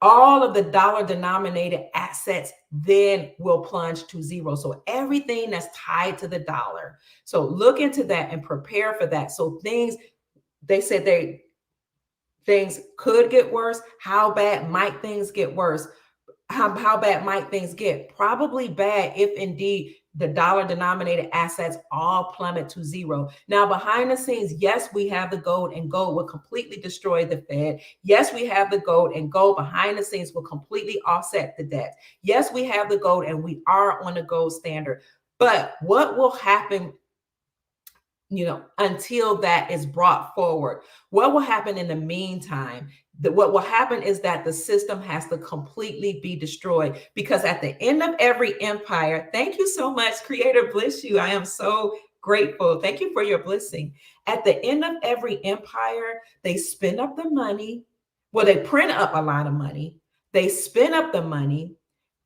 All of the dollar denominated assets then will plunge to zero. So everything that's tied to the dollar. So look into that and prepare for that. So they said things could get worse. How bad might things get worse? How bad might things get? Probably bad if indeed the dollar denominated assets all plummet to zero. Now, behind the scenes, yes, we have the gold, and gold will completely destroy the Fed. Yes, we have the gold, and gold behind the scenes will completely offset the debt. Yes, we have the gold, and we are on the gold standard. But what will happen until that is brought forward? What will happen in the meantime? What will happen is that the system has to completely be destroyed, because at the end of every empire, thank you so much, Creator bless you. I am so grateful. Thank you for your blessing. At the end of every empire, they spend up the money. Well, they print up a lot of money. They spend up the money.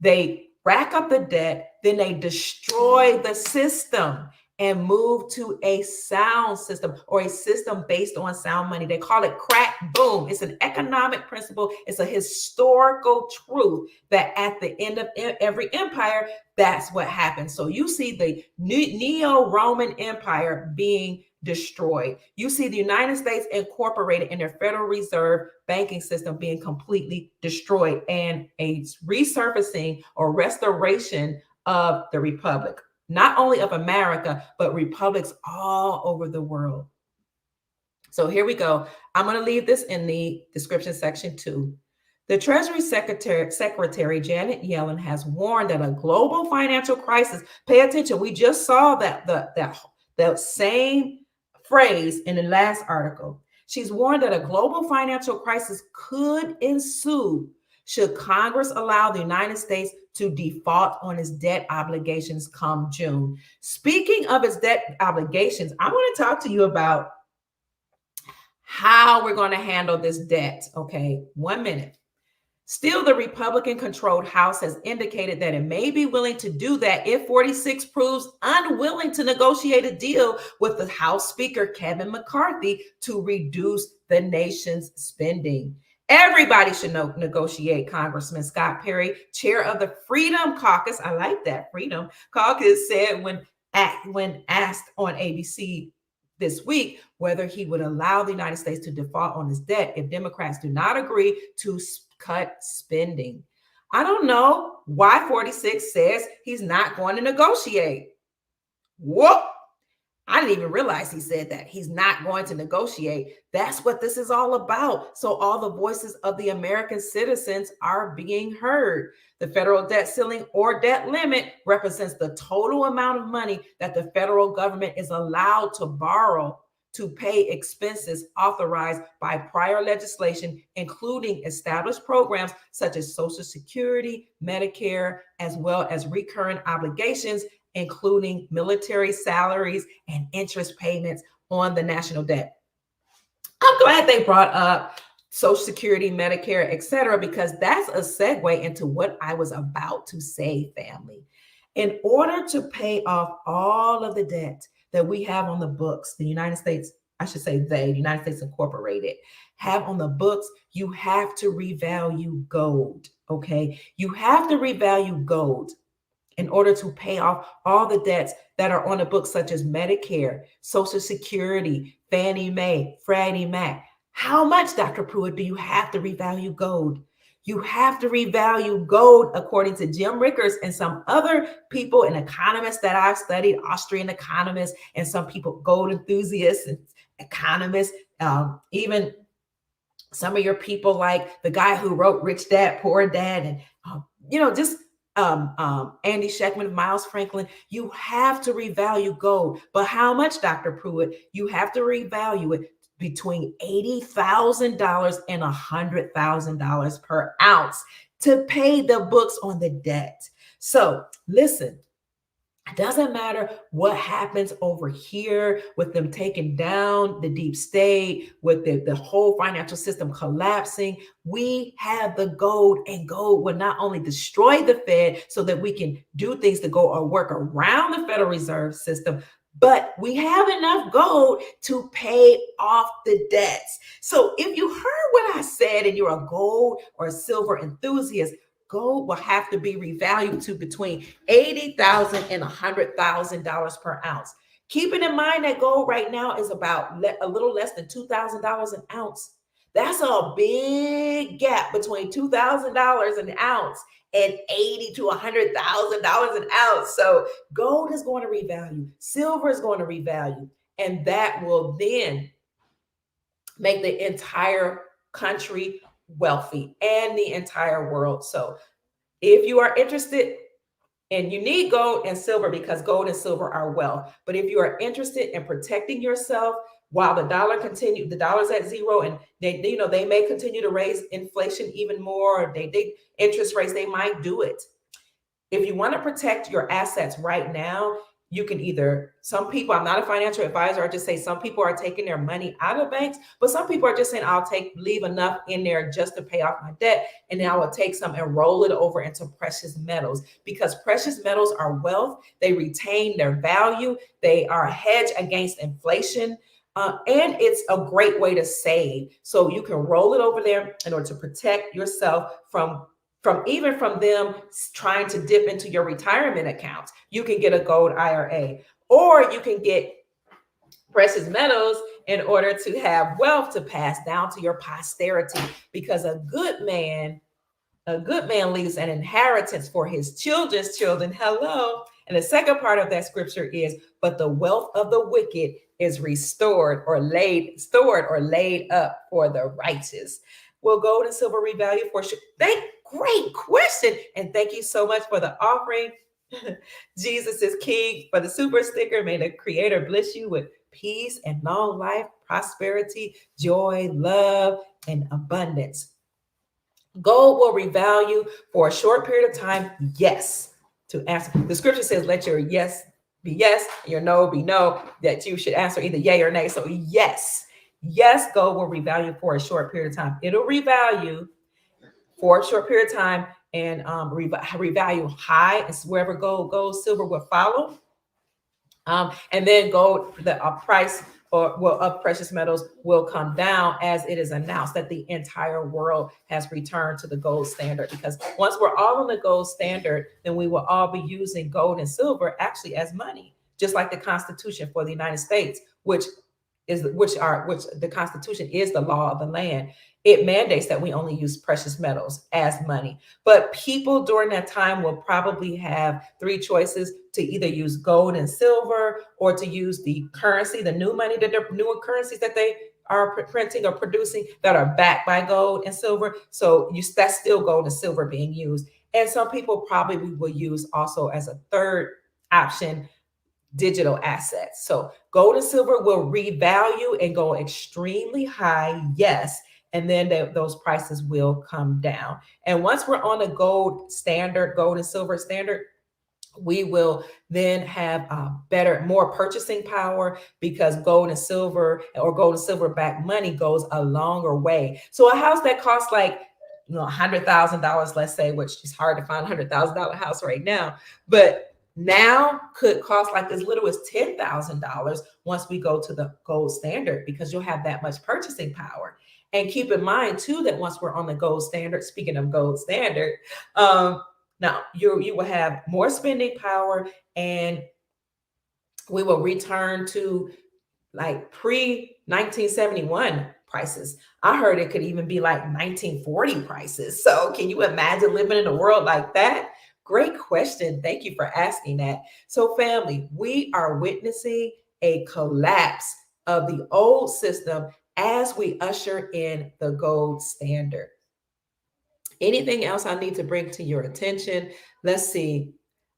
They rack up the debt. Then they destroy the system and move to a sound system, or a system based on sound money. They call it crack boom. It's an economic principle. It's a historical truth that at the end of every empire, that's what happens. So you see the Neo-Roman Empire being destroyed. You see the United States incorporated in their Federal Reserve banking system being completely destroyed, and a resurfacing or restoration of the Republic. Not only of America, but republics all over the world. So here we go. I'm going to leave this in the description section too. The Treasury Secretary Janet Yellen has warned that a global financial crisis, pay attention, we just saw that same phrase in the last article. She's warned that a global financial crisis could ensue should Congress allow the United States to default on its debt obligations come June. Speaking of its debt obligations, I want to talk to you about how we're going to handle this debt. Okay, 1 minute. Still, the Republican-controlled House has indicated that it may be willing to do that if 46 proves unwilling to negotiate a deal with the House Speaker, Kevin McCarthy, to reduce the nation's spending. Everybody should negotiate. Congressman Scott Perry, chair of the Freedom Caucus, I like that, Freedom Caucus, said when asked on ABC this week whether he would allow the United States to default on its debt if Democrats do not agree to cut spending. I don't know why 46 says he's not going to negotiate. Whoop! I didn't even realize he said that. He's not going to negotiate. That's what this is all about. So all the voices of the American citizens are being heard. The federal debt ceiling or debt limit represents the total amount of money that the federal government is allowed to borrow to pay expenses authorized by prior legislation, including established programs such as Social Security, Medicare, as well as recurrent obligations, including military salaries and interest payments on the national debt. I'm glad they brought up Social Security, Medicare, etc., because that's a segue into what I was about to say, family. In order to pay off all of the debt that we have on the books, the United States, I should say the United States Incorporated, have on the books, you have to revalue gold, okay? You have to revalue gold in order to pay off all the debts that are on the books, such as Medicare, Social Security, Fannie Mae, Freddie Mac. How much, Dr. Pruitt, do you have to revalue gold? You have to revalue gold, according to Jim Rickers and some other people and economists that I've studied, Austrian economists, and some people, gold enthusiasts and economists, even some of your people like the guy who wrote Rich Dad, Poor Dad, and, just Andy Schectman, Miles Franklin. You have to revalue gold. But how much, Dr. Pruitt? You have to revalue it between $80,000 and $100,000 per ounce to pay the books on the debt. So listen, it doesn't matter what happens over here with them taking down the deep state, with the whole financial system collapsing. We have the gold, and gold will not only destroy the Fed so that we can do things to go or work around the Federal Reserve System, but we have enough gold to pay off the debts. So if you heard what I said and you're a gold or a silver enthusiast, gold will have to be revalued to between $80,000 and $100,000 per ounce. Keeping in mind that gold right now is about a little less than $2,000 an ounce. That's a big gap between $2,000 an ounce and $80,000 to $100,000 an ounce. So gold is going to revalue, silver is going to revalue, and that will then make the entire country wealthy and the entire world. So if you are interested, and you need gold and silver because gold and silver are wealth, but if you are interested in protecting yourself while the dollar's at zero, and they may continue to raise inflation even more, they interest rates, they might do it. If you want to protect your assets right now, you can either, some people, I'm not a financial advisor, I just say some people are taking their money out of banks, but some people are just saying, leave enough in there just to pay off my debt. And then I will take some and roll it over into precious metals, because precious metals are wealth. They retain their value. They are a hedge against inflation. And it's a great way to save. So you can roll it over there in order to protect yourself from them trying to dip into your retirement accounts. You can get a gold IRA, or you can get precious metals in order to have wealth to pass down to your posterity, because a good man leaves an inheritance for his children's children. Hello. And the second part of that scripture is, but the wealth of the wicked is stored or laid up for the righteous. Will gold and silver revalue for sure? Great question. And thank you so much for the offering. Jesus is King for the super sticker. May the Creator bless you with peace and long life, prosperity, joy, love, and abundance. Gold will revalue for a short period of time. Yes. To answer, the scripture says, let your yes be yes, and your no be no, that you should answer either yay or nay. So yes, gold will revalue for a short period of time. It'll revalue for a short period of time and revalue high. It's wherever gold goes, silver will follow. And then gold, the price or well of precious metals will come down as it is announced that the entire world has returned to the gold standard. Because once we're all on the gold standard, then we will all be using gold and silver actually as money, just like the Constitution for the United States, which the Constitution is the law of the land. It mandates that we only use precious metals as money. But people during that time will probably have three choices: to either use gold and silver, or to use the currency, the new money, that they're newer currencies that they are printing or producing that are backed by gold and silver. So that's still gold and silver being used. And some people probably will use also as a third option digital assets. So gold and silver will revalue and go extremely high, yes, and then those prices will come down. And once we're on a gold and silver standard, we will then have more purchasing power, because gold and silver or gold and silver backed money goes a longer way. So a house that costs like $100,000, let's say, which is hard to find $100,000 house right now, but now could cost like as little as $10,000 once we go to the gold standard, because you'll have that much purchasing power. And keep in mind too that once we're on the gold standard, speaking of gold standard, now you will have more spending power, and we will return to like pre-1971 prices. I heard it could even be like 1940 prices. So can you imagine living in a world like that? Great question. Thank you for asking that. So family, we are witnessing a collapse of the old system as we usher in the gold standard. Anything else I need to bring to your attention? Let's see.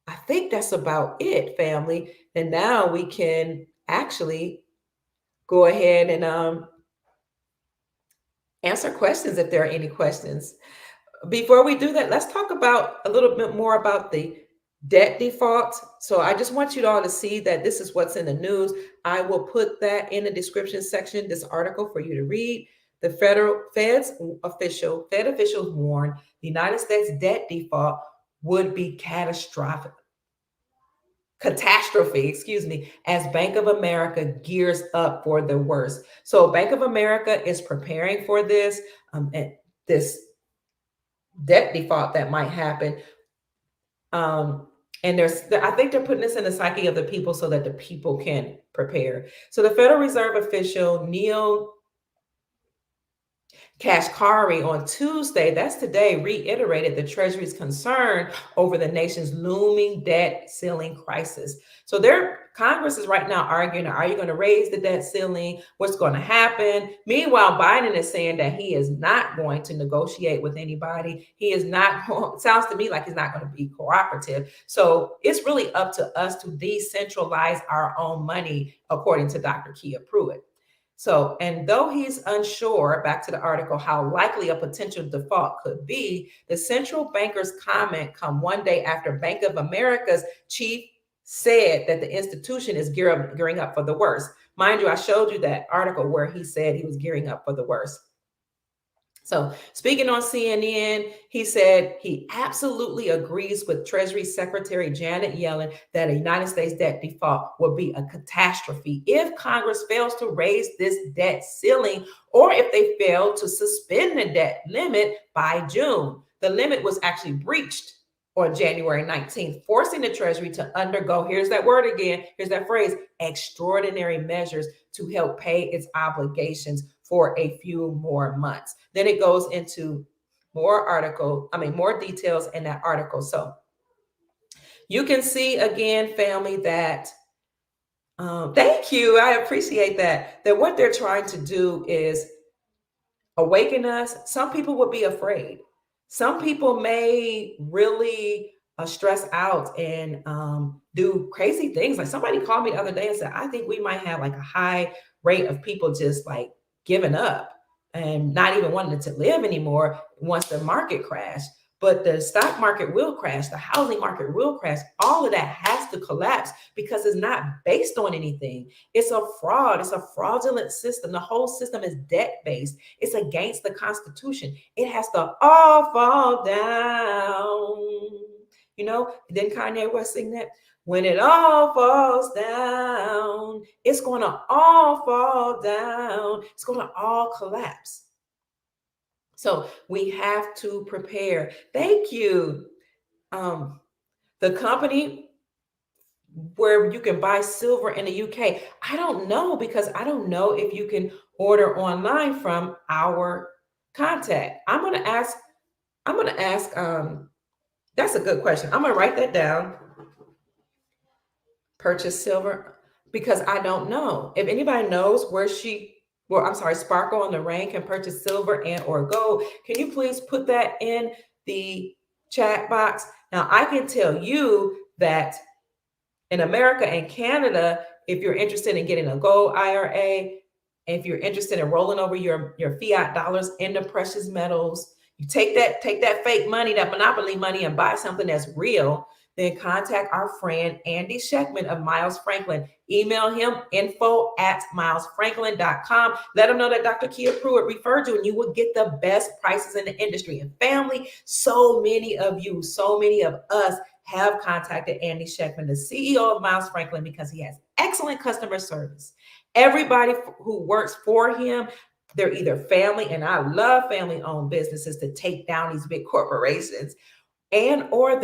I think that's about it, family. And now we can actually go ahead and answer questions if there are any questions. Before we do that, let's talk about a little bit more about the debt default. So I just want you all to see that this is what's in the news. I will put that in the description section, this article for you to read. The Fed officials warned the United States debt default would be catastrophic, as Bank of America gears up for the worst. So Bank of America is preparing for this, and this debt default that might happen. And I think they're putting this in the psyche of the people so that the people can prepare. So the Federal Reserve official Neil Kashkari on Tuesday, that's today, reiterated the Treasury's concern over the nation's looming debt ceiling crisis. So Congress is right now arguing, are you going to raise the debt ceiling? What's going to happen? Meanwhile, Biden is saying that he is not going to negotiate with anybody. He is not, sounds to me like he's not going to be cooperative. So it's really up to us to decentralize our own money, according to Dr. Kia Pruitt. So, and though he's unsure, back to the article, how likely a potential default could be, the central banker's comment come one day after Bank of America's chief said that the institution is gearing up for the worst. Mind you, I showed you that article where he said he was gearing up for the worst. So speaking on CNN, he said he absolutely agrees with Treasury Secretary Janet Yellen that a United States debt default will be a catastrophe if Congress fails to raise this debt ceiling, or if they fail to suspend the debt limit by June. The limit was actually breached on January 19th, forcing the Treasury to undergo, here's that word again, here's that phrase, extraordinary measures to help pay its obligations for a few more months. Then it goes into more details in that article. So you can see again, family, that thank you. I appreciate that what they're trying to do is awaken us. Some people would be afraid. Some people may really stress out and do crazy things. Like somebody called me the other day and said, I think we might have like a high rate of people just like giving up and not even wanting to live anymore once the market crashed. But the stock market will crash. The housing market will crash. All of that has to collapse because it's not based on anything. It's a fraud. It's a fraudulent system. The whole system is debt-based. It's against the Constitution. It has to all fall down. You know, didn't Kanye West sing that? When it all falls down, it's going to all fall down. It's going to all collapse. So we have to prepare. Thank you. The company where you can buy silver in the UK. I don't know because I don't know if you can order online from our contact. I'm going to ask that's a good question. I'm going to write that down. Purchase silver because I don't know. If anybody knows where Sparkle on the Rain can purchase silver and or gold, can you please put that in the chat box? Now I can tell you that in America and Canada, if you're interested in getting a gold IRA, if you're interested in rolling over your fiat dollars into precious metals, you take that fake money, that monopoly money, and buy something that's real, then contact our friend Andy Schectman of Miles Franklin. Email him info@milesfranklin.com. Let him know that Dr. Kia Pruitt referred you, and you will get the best prices in the industry. And family, so many of us have contacted Andy Schectman, the CEO of Miles Franklin, because he has excellent customer service. Everybody who works for him, they're either family, and I love family-owned businesses to take down these big corporations, and or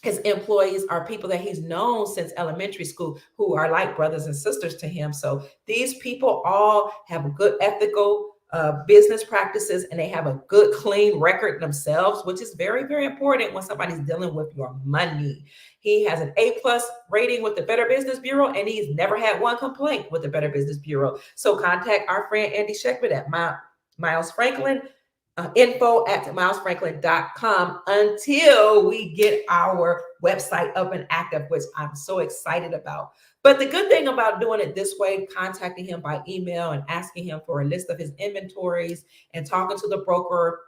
his employees are people that he's known since elementary school who are like brothers and sisters to him. So these people all have a good ethical business practices, and they have a good clean record themselves, which is very, very important when somebody's dealing with your money. He has an A+ rating with the Better Business Bureau, and he's never had one complaint with the Better Business Bureau. So contact our friend Andy Schectman at Miles Franklin. Info@milesfranklin.com until we get our website up and active, which I'm so excited about. But the good thing about doing it this way, contacting him by email and asking him for a list of his inventories and talking to the broker,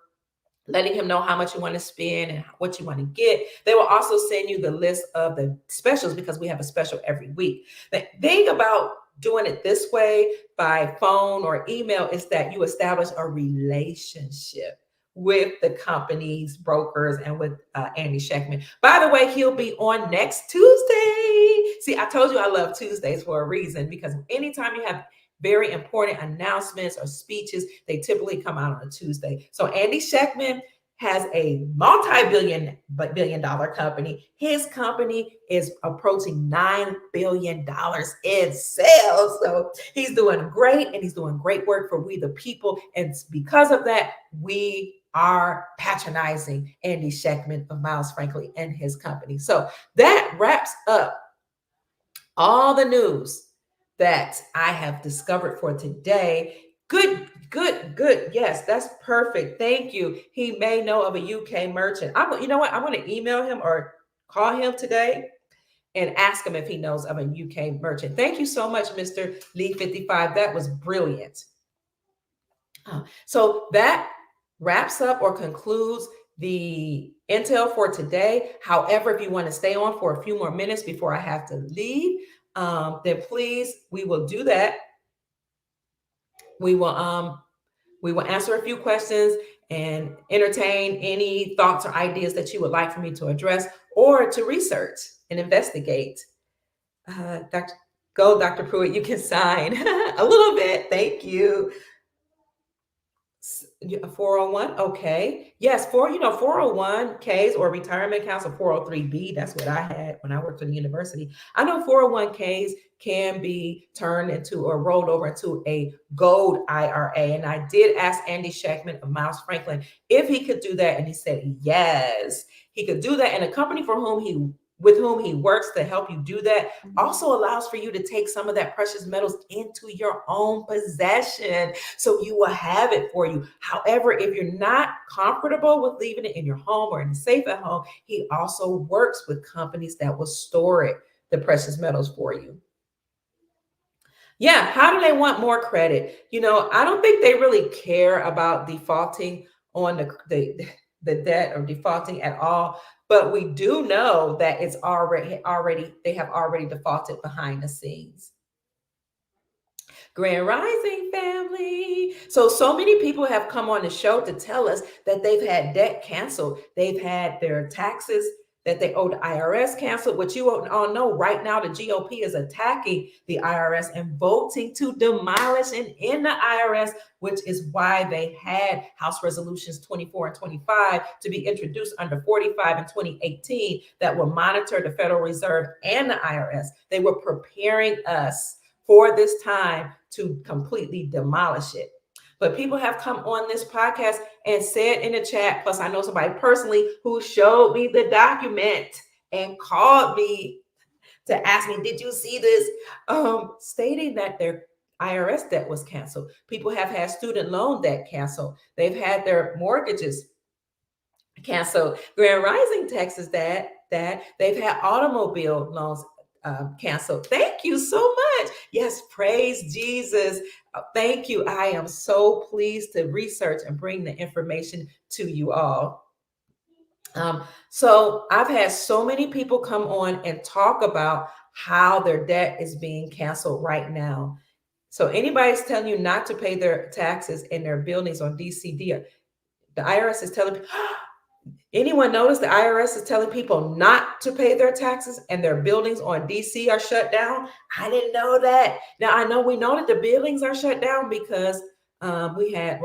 letting him know how much you want to spend and what you want to get. They will also send you the list of the specials because we have a special every week. The thing about doing it this way by phone or email is that you establish a relationship with the company's brokers and with Andy Schectman. By the way, he'll be on next Tuesday. See, I told you I love Tuesdays for a reason, because anytime you have very important announcements or speeches, they typically come out on a Tuesday. So Andy Schectman has a multi-billion dollar company. His company is approaching $9 billion in sales. So he's doing great, and he's doing great work for we the people. And because of that, we are patronizing Andy Schectman of Miles Franklin and his company. So that wraps up all the news that I have discovered for today. Good. Yes, that's perfect. Thank you. He may know of a UK merchant. You know what? I'm going to email him or call him today and ask him if he knows of a UK merchant. Thank you so much, Mr. Lee 55. That was brilliant. So that wraps up or concludes the intel for today. However, if you want to stay on for a few more minutes before I have to leave, then please, we will do that. We will answer a few questions and entertain any thoughts or ideas that you would like for me to address or to research and investigate. Dr. Pruitt, you can sign a little bit. Thank you. 401, okay. Yes, 401ks or retirement accounts, or 403b. That's what I had when I worked in the university. I know 401ks can be turned into or rolled over into a gold IRA. And I did ask Andy Schectman of Miles Franklin if he could do that. And he said, yes, he could do that. And a company with whom he works to help you do that also allows for you to take some of that precious metals into your own possession. So you will have it for you. However, if you're not comfortable with leaving it in your home or in a safe at home, he also works with companies that will store the precious metals for you. Yeah, how do they want more credit? I don't think they really care about defaulting on the debt or defaulting at all. But we do know that it's they have already defaulted behind the scenes. Grand Rising family. So many people have come on the show to tell us that they've had debt canceled. They've had their taxes that they owe the IRS canceled. What you all know right now, the GOP is attacking the IRS and voting to demolish and end the IRS, which is why they had House Resolutions 24 and 25 to be introduced under 45 in 2018 that will monitor the Federal Reserve and the IRS. They were preparing us for this time to completely demolish it. But people have come on this podcast and said in the chat, plus I know somebody personally who showed me the document and called me to ask me, did you see this? Stating that their IRS debt was canceled. People have had student loan debt canceled. They've had their mortgages canceled. Grand Rising Texas that they've had automobile loans canceled. Thank you so much. Yes, praise Jesus. Thank you. I am so pleased to research and bring the information to you all. So I've had so many people come on and talk about how their debt is being canceled right now. So anybody's telling you not to pay their taxes in their buildings on DCD, the IRS is telling people, anyone notice the IRS is telling people not to pay their taxes and their buildings on DC are shut down? I didn't know that. Now, I know we know that the buildings are shut down because we had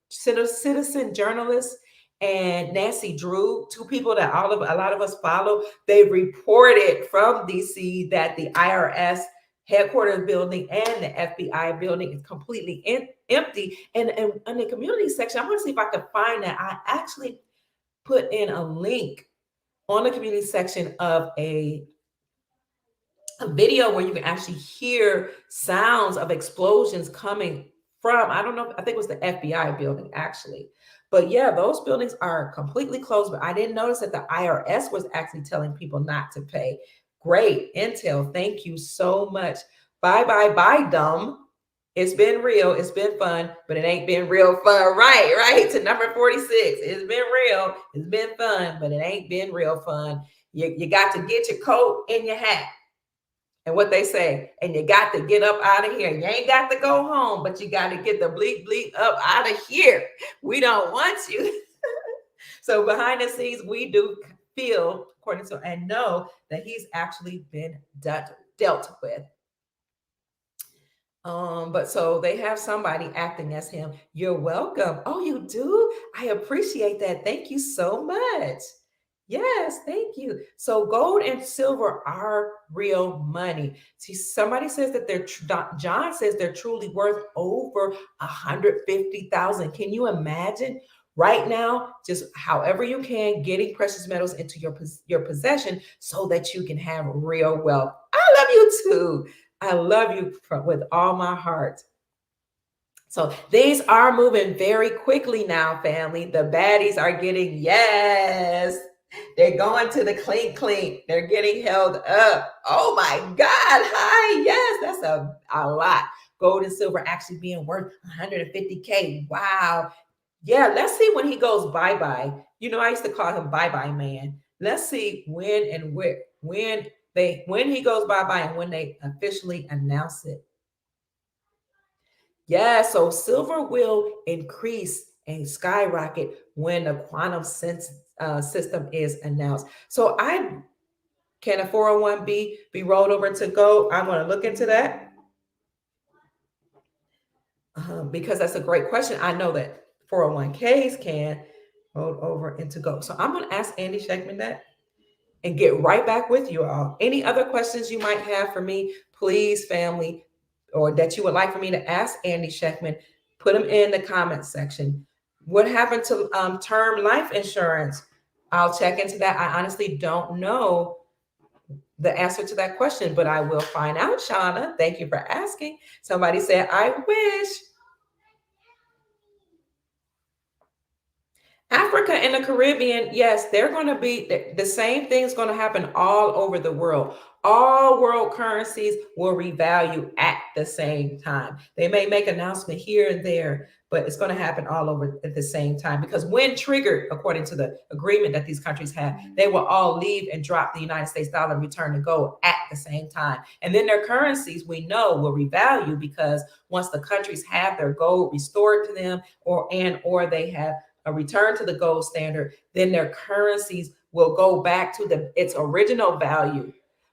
citizen journalists and Nancy Drew, two people that a lot of us follow. They reported from DC that the IRS headquarters building and the FBI building is completely empty. And in the community section, I'm going to see if I can find that. I actually put in a link on the community section of a video where you can actually hear sounds of explosions coming from, I don't know, I think it was the FBI building actually. But yeah, those buildings are completely closed. But I didn't notice that the IRS was actually telling people not to pay. Great intel. Thank you so much. Bye, dumb. It's been real. It's been fun, but it ain't been real fun. Right. To number 46. It's been real. It's been fun, but it ain't been real fun. You got to get your coat and your hat. And what they say, and you got to get up out of here. You ain't got to go home, but you got to get the bleep up out of here. We don't want you. So behind the scenes, we do feel, according to, and know that he's actually been dealt with. But so they have somebody acting as him. You're welcome. Oh, you do? I appreciate that. Thank you so much. Yes, thank you. So gold and silver are real money. See, somebody says that John says they're truly worth over 150,000. Can you imagine? Right now, just however you can, getting precious metals into your possession so that you can have real wealth. I love you too. I love you with all my heart. So these are moving very quickly now, family. The baddies are getting, yes, they're going to the clink. They're getting held up. Oh my God. Hi. Yes, that's a lot. Gold and silver actually being worth 150K. Wow. Yeah, let's see when he goes bye-bye. You know, I used to call him bye-bye man. Let's see when and where, when he goes bye-bye and when they officially announce it. Yeah, so silver will increase and skyrocket when the quantum system is announced. So can a 401b be rolled over to gold? I'm going to look into that because that's a great question. I know that 401ks can roll over into gold. So I'm going to ask Andy Schectman that and get right back with you all. Any other questions you might have for me, please, family, or that you would like for me to ask Andy Schectman, put them in the comment section. What happened to term life insurance? I'll check into that. I honestly don't know the answer to that question, but I will find out, Shauna. Thank you for asking. Somebody said, I wish. Africa and the Caribbean, yes, they're going to be, the same thing's going to happen all over the world. All world currencies will revalue at the same time. They may make an announcement here and there, but it's going to happen all over at the same time because when triggered, according to the agreement that these countries have, they will all leave and drop the United States dollar and return to gold at the same time. And then their currencies, we know, will revalue because once the countries have their gold restored to them or they have a return to the gold standard, then their currencies will go back to its original value.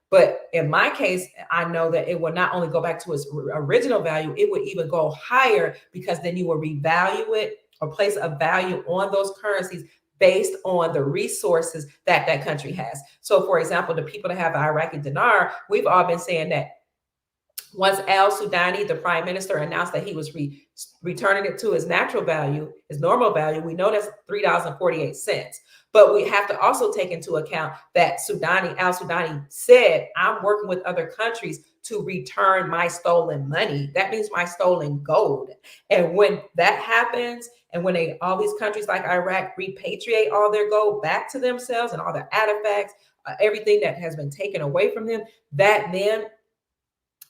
But in my case, I know that it will not only go back to its original value, it would even go higher, because then you will revalue it or place a value on those currencies based on the resources that that country has. So, for example, the people that have the Iraqi dinar, we've all been saying that once al-Sudani, the prime minister, announced that he was returning it to its natural value, its normal value, we know that's $3.48. But we have to also take into account that al-Sudani said, I'm working with other countries to return my stolen money. That means my stolen gold. And when that happens, and when all these countries like Iraq repatriate all their gold back to themselves and all their artifacts, everything that has been taken away from them, that then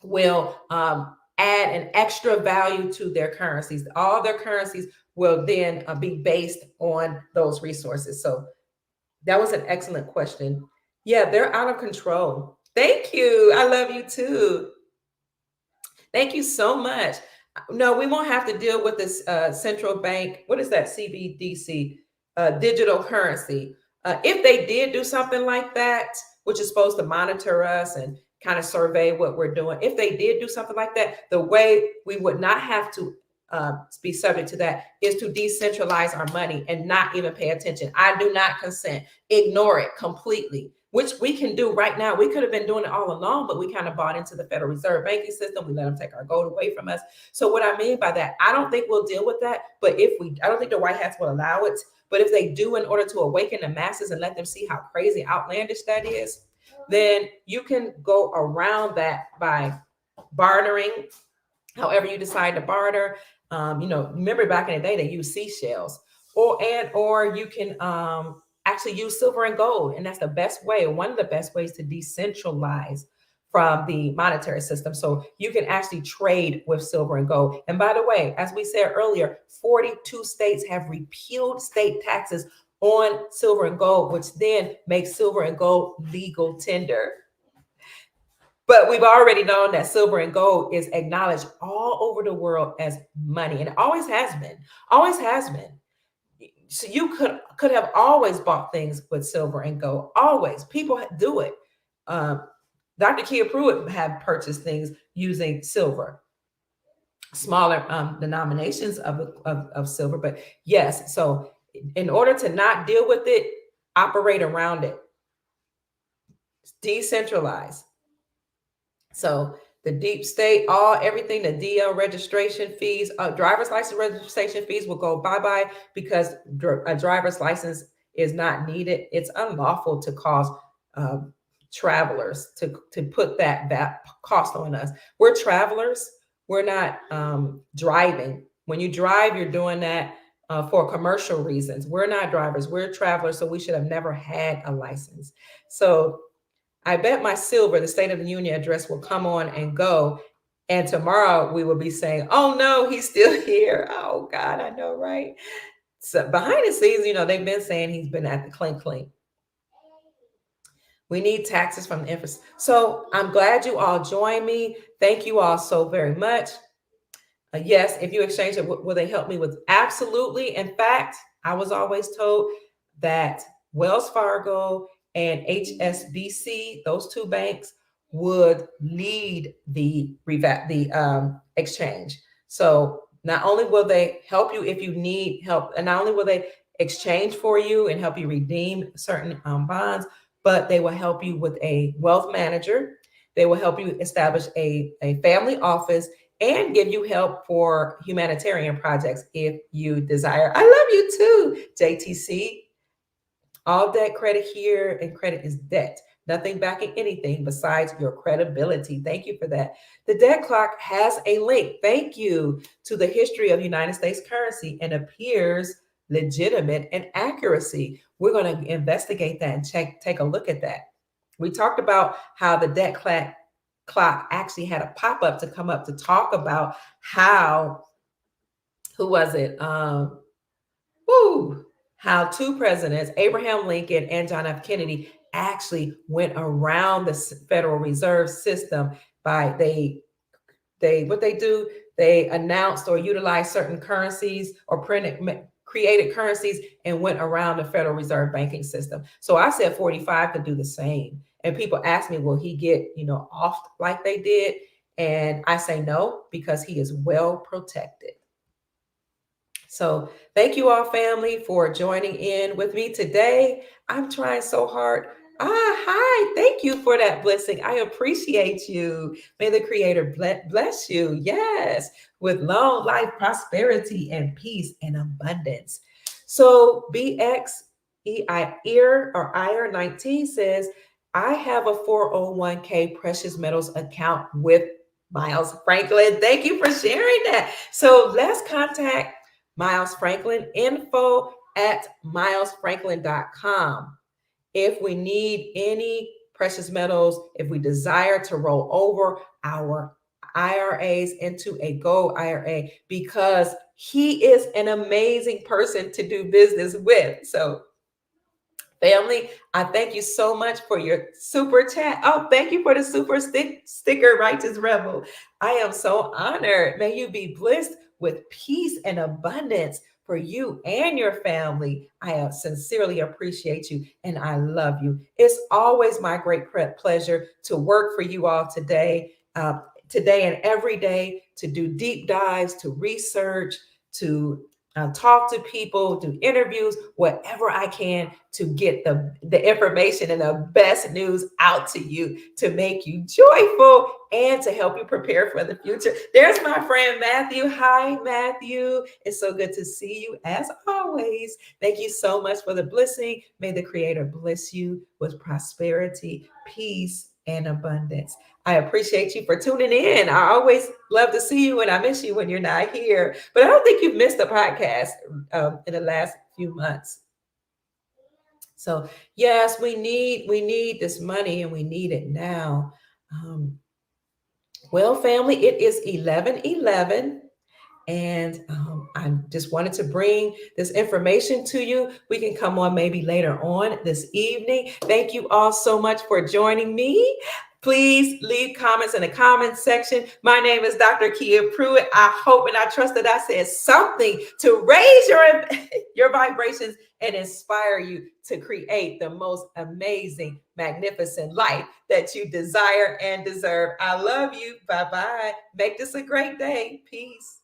will add an extra value to their currencies. All their currencies will then be based on those resources. So that was an excellent question. Yeah, they're out of control. Thank you. I love you too. Thank you so much. No, we won't have to deal with this central bank. What is that? CBDC, digital currency. If they did do something like that, which is supposed to monitor us and kind of survey what we're doing, if they did do something like that, the way we would not have to be subject to that is to decentralize our money and not even pay attention. I do not consent. Ignore it completely, which we can do right now. We could have been doing it all along, but we kind of bought into the Federal Reserve banking system. We let them take our gold away from us. So what I mean by that, I don't think we'll deal with that. But I don't think the White Hats will allow it. But if they do, in order to awaken the masses and let them see how crazy outlandish that is, then you can go around that by bartering, however you decide to barter. Remember back in the day, they used seashells, or you can actually use silver and gold. And that's the best way, one of the best ways to decentralize from the monetary system. So you can actually trade with silver and gold. And by the way, as we said earlier, 42 states have repealed state taxes on silver and gold, which then makes silver and gold legal tender. But we've already known that silver and gold is acknowledged all over the world as money, and it always has been. Always has been. So you could have always bought things with silver and gold. Always, people do it. Dr. Kia Pruitt had purchased things using silver, smaller denominations of silver. But yes, so in order to not deal with it, operate around it, decentralize. So the deep state, everything, the DL registration fees, driver's license registration fees will go bye-bye, because a driver's license is not needed. It's unlawful to cause travelers to put that cost on us. We're travelers. We're not driving. When you drive, you're doing that for commercial reasons. We're not drivers. We're travelers. So we should have never had a license. So I bet my silver, the State of the Union address, will come on and go. And tomorrow we will be saying, oh no, he's still here. Oh God, I know, right? So behind the scenes, they've been saying he's been at the clink. We need taxes from the infrastructure. So I'm glad you all joined me. Thank you all so very much. Yes, if you exchange it, will they help me with? Absolutely. In fact, I was always told that Wells Fargo and HSBC, those two banks, would lead the exchange. So not only will they help you if you need help, and not only will they exchange for you and help you redeem certain bonds, but they will help you with a wealth manager. They will help you establish a family office and give you help for humanitarian projects if you desire. I love you too, JTC. All debt, credit here, and credit is debt. Nothing backing anything besides your credibility. Thank you for that. The Debt Clock has a link, thank you, to the history of United States currency, and appears legitimate and accuracy. We're going to investigate that and take a look at that. We talked about how the Debt Clock actually had a pop-up to come up to talk about how, who was it? How two presidents, Abraham Lincoln and John F. Kennedy, actually went around the Federal Reserve System by what they do, they announced or utilized certain currencies or printed created currencies and went around the Federal Reserve banking system. So I said 45 could do the same. And people ask me, will he get, off like they did? And I say no, because he is well protected. So thank you all, family, for joining in with me today. I'm trying so hard. Hi. Thank you for that blessing. I appreciate you. May the Creator bless you. Yes, with long life, prosperity, and peace and abundance. So BXEIR 19 says, I have a 401k precious metals account with Miles Franklin. Thank you for sharing that. So let's contact Miles Franklin, info@milesfranklin.com. If we need any precious metals, if we desire to roll over our IRAs into a gold IRA, because he is an amazing person to do business with. So family, I thank you so much for your super chat. Oh, thank you for the super sticker, Righteous Rebel. I am so honored. May you be blessed with peace and abundance for you and your family. I sincerely appreciate you and I love you. It's always my great pleasure to work for you all today and every day, to do deep dives, to research, to talk to people, do interviews, whatever I can to get the information and the best news out to you, to make you joyful and to help you prepare for the future. There's my friend Matthew. Hi, Matthew. It's so good to see you as always. Thank you so much for the blessing. May the Creator bless you with prosperity, peace, and abundance. I appreciate you for tuning in. I always love to see you and I miss you when you're not here. But I don't think you've missed a podcast in the last few months. So yes, we need this money and we need it now. Well, family, it is 11:11. And I just wanted to bring this information to you. We can come on maybe later on this evening. Thank you all so much for joining me. Please leave comments in the comments section. My name is Dr. Kia Pruitt. I hope and I trust that I said something to raise your vibrations and inspire you to create the most amazing, magnificent life that you desire and deserve. I love you. Bye-bye. Make this a great day. Peace.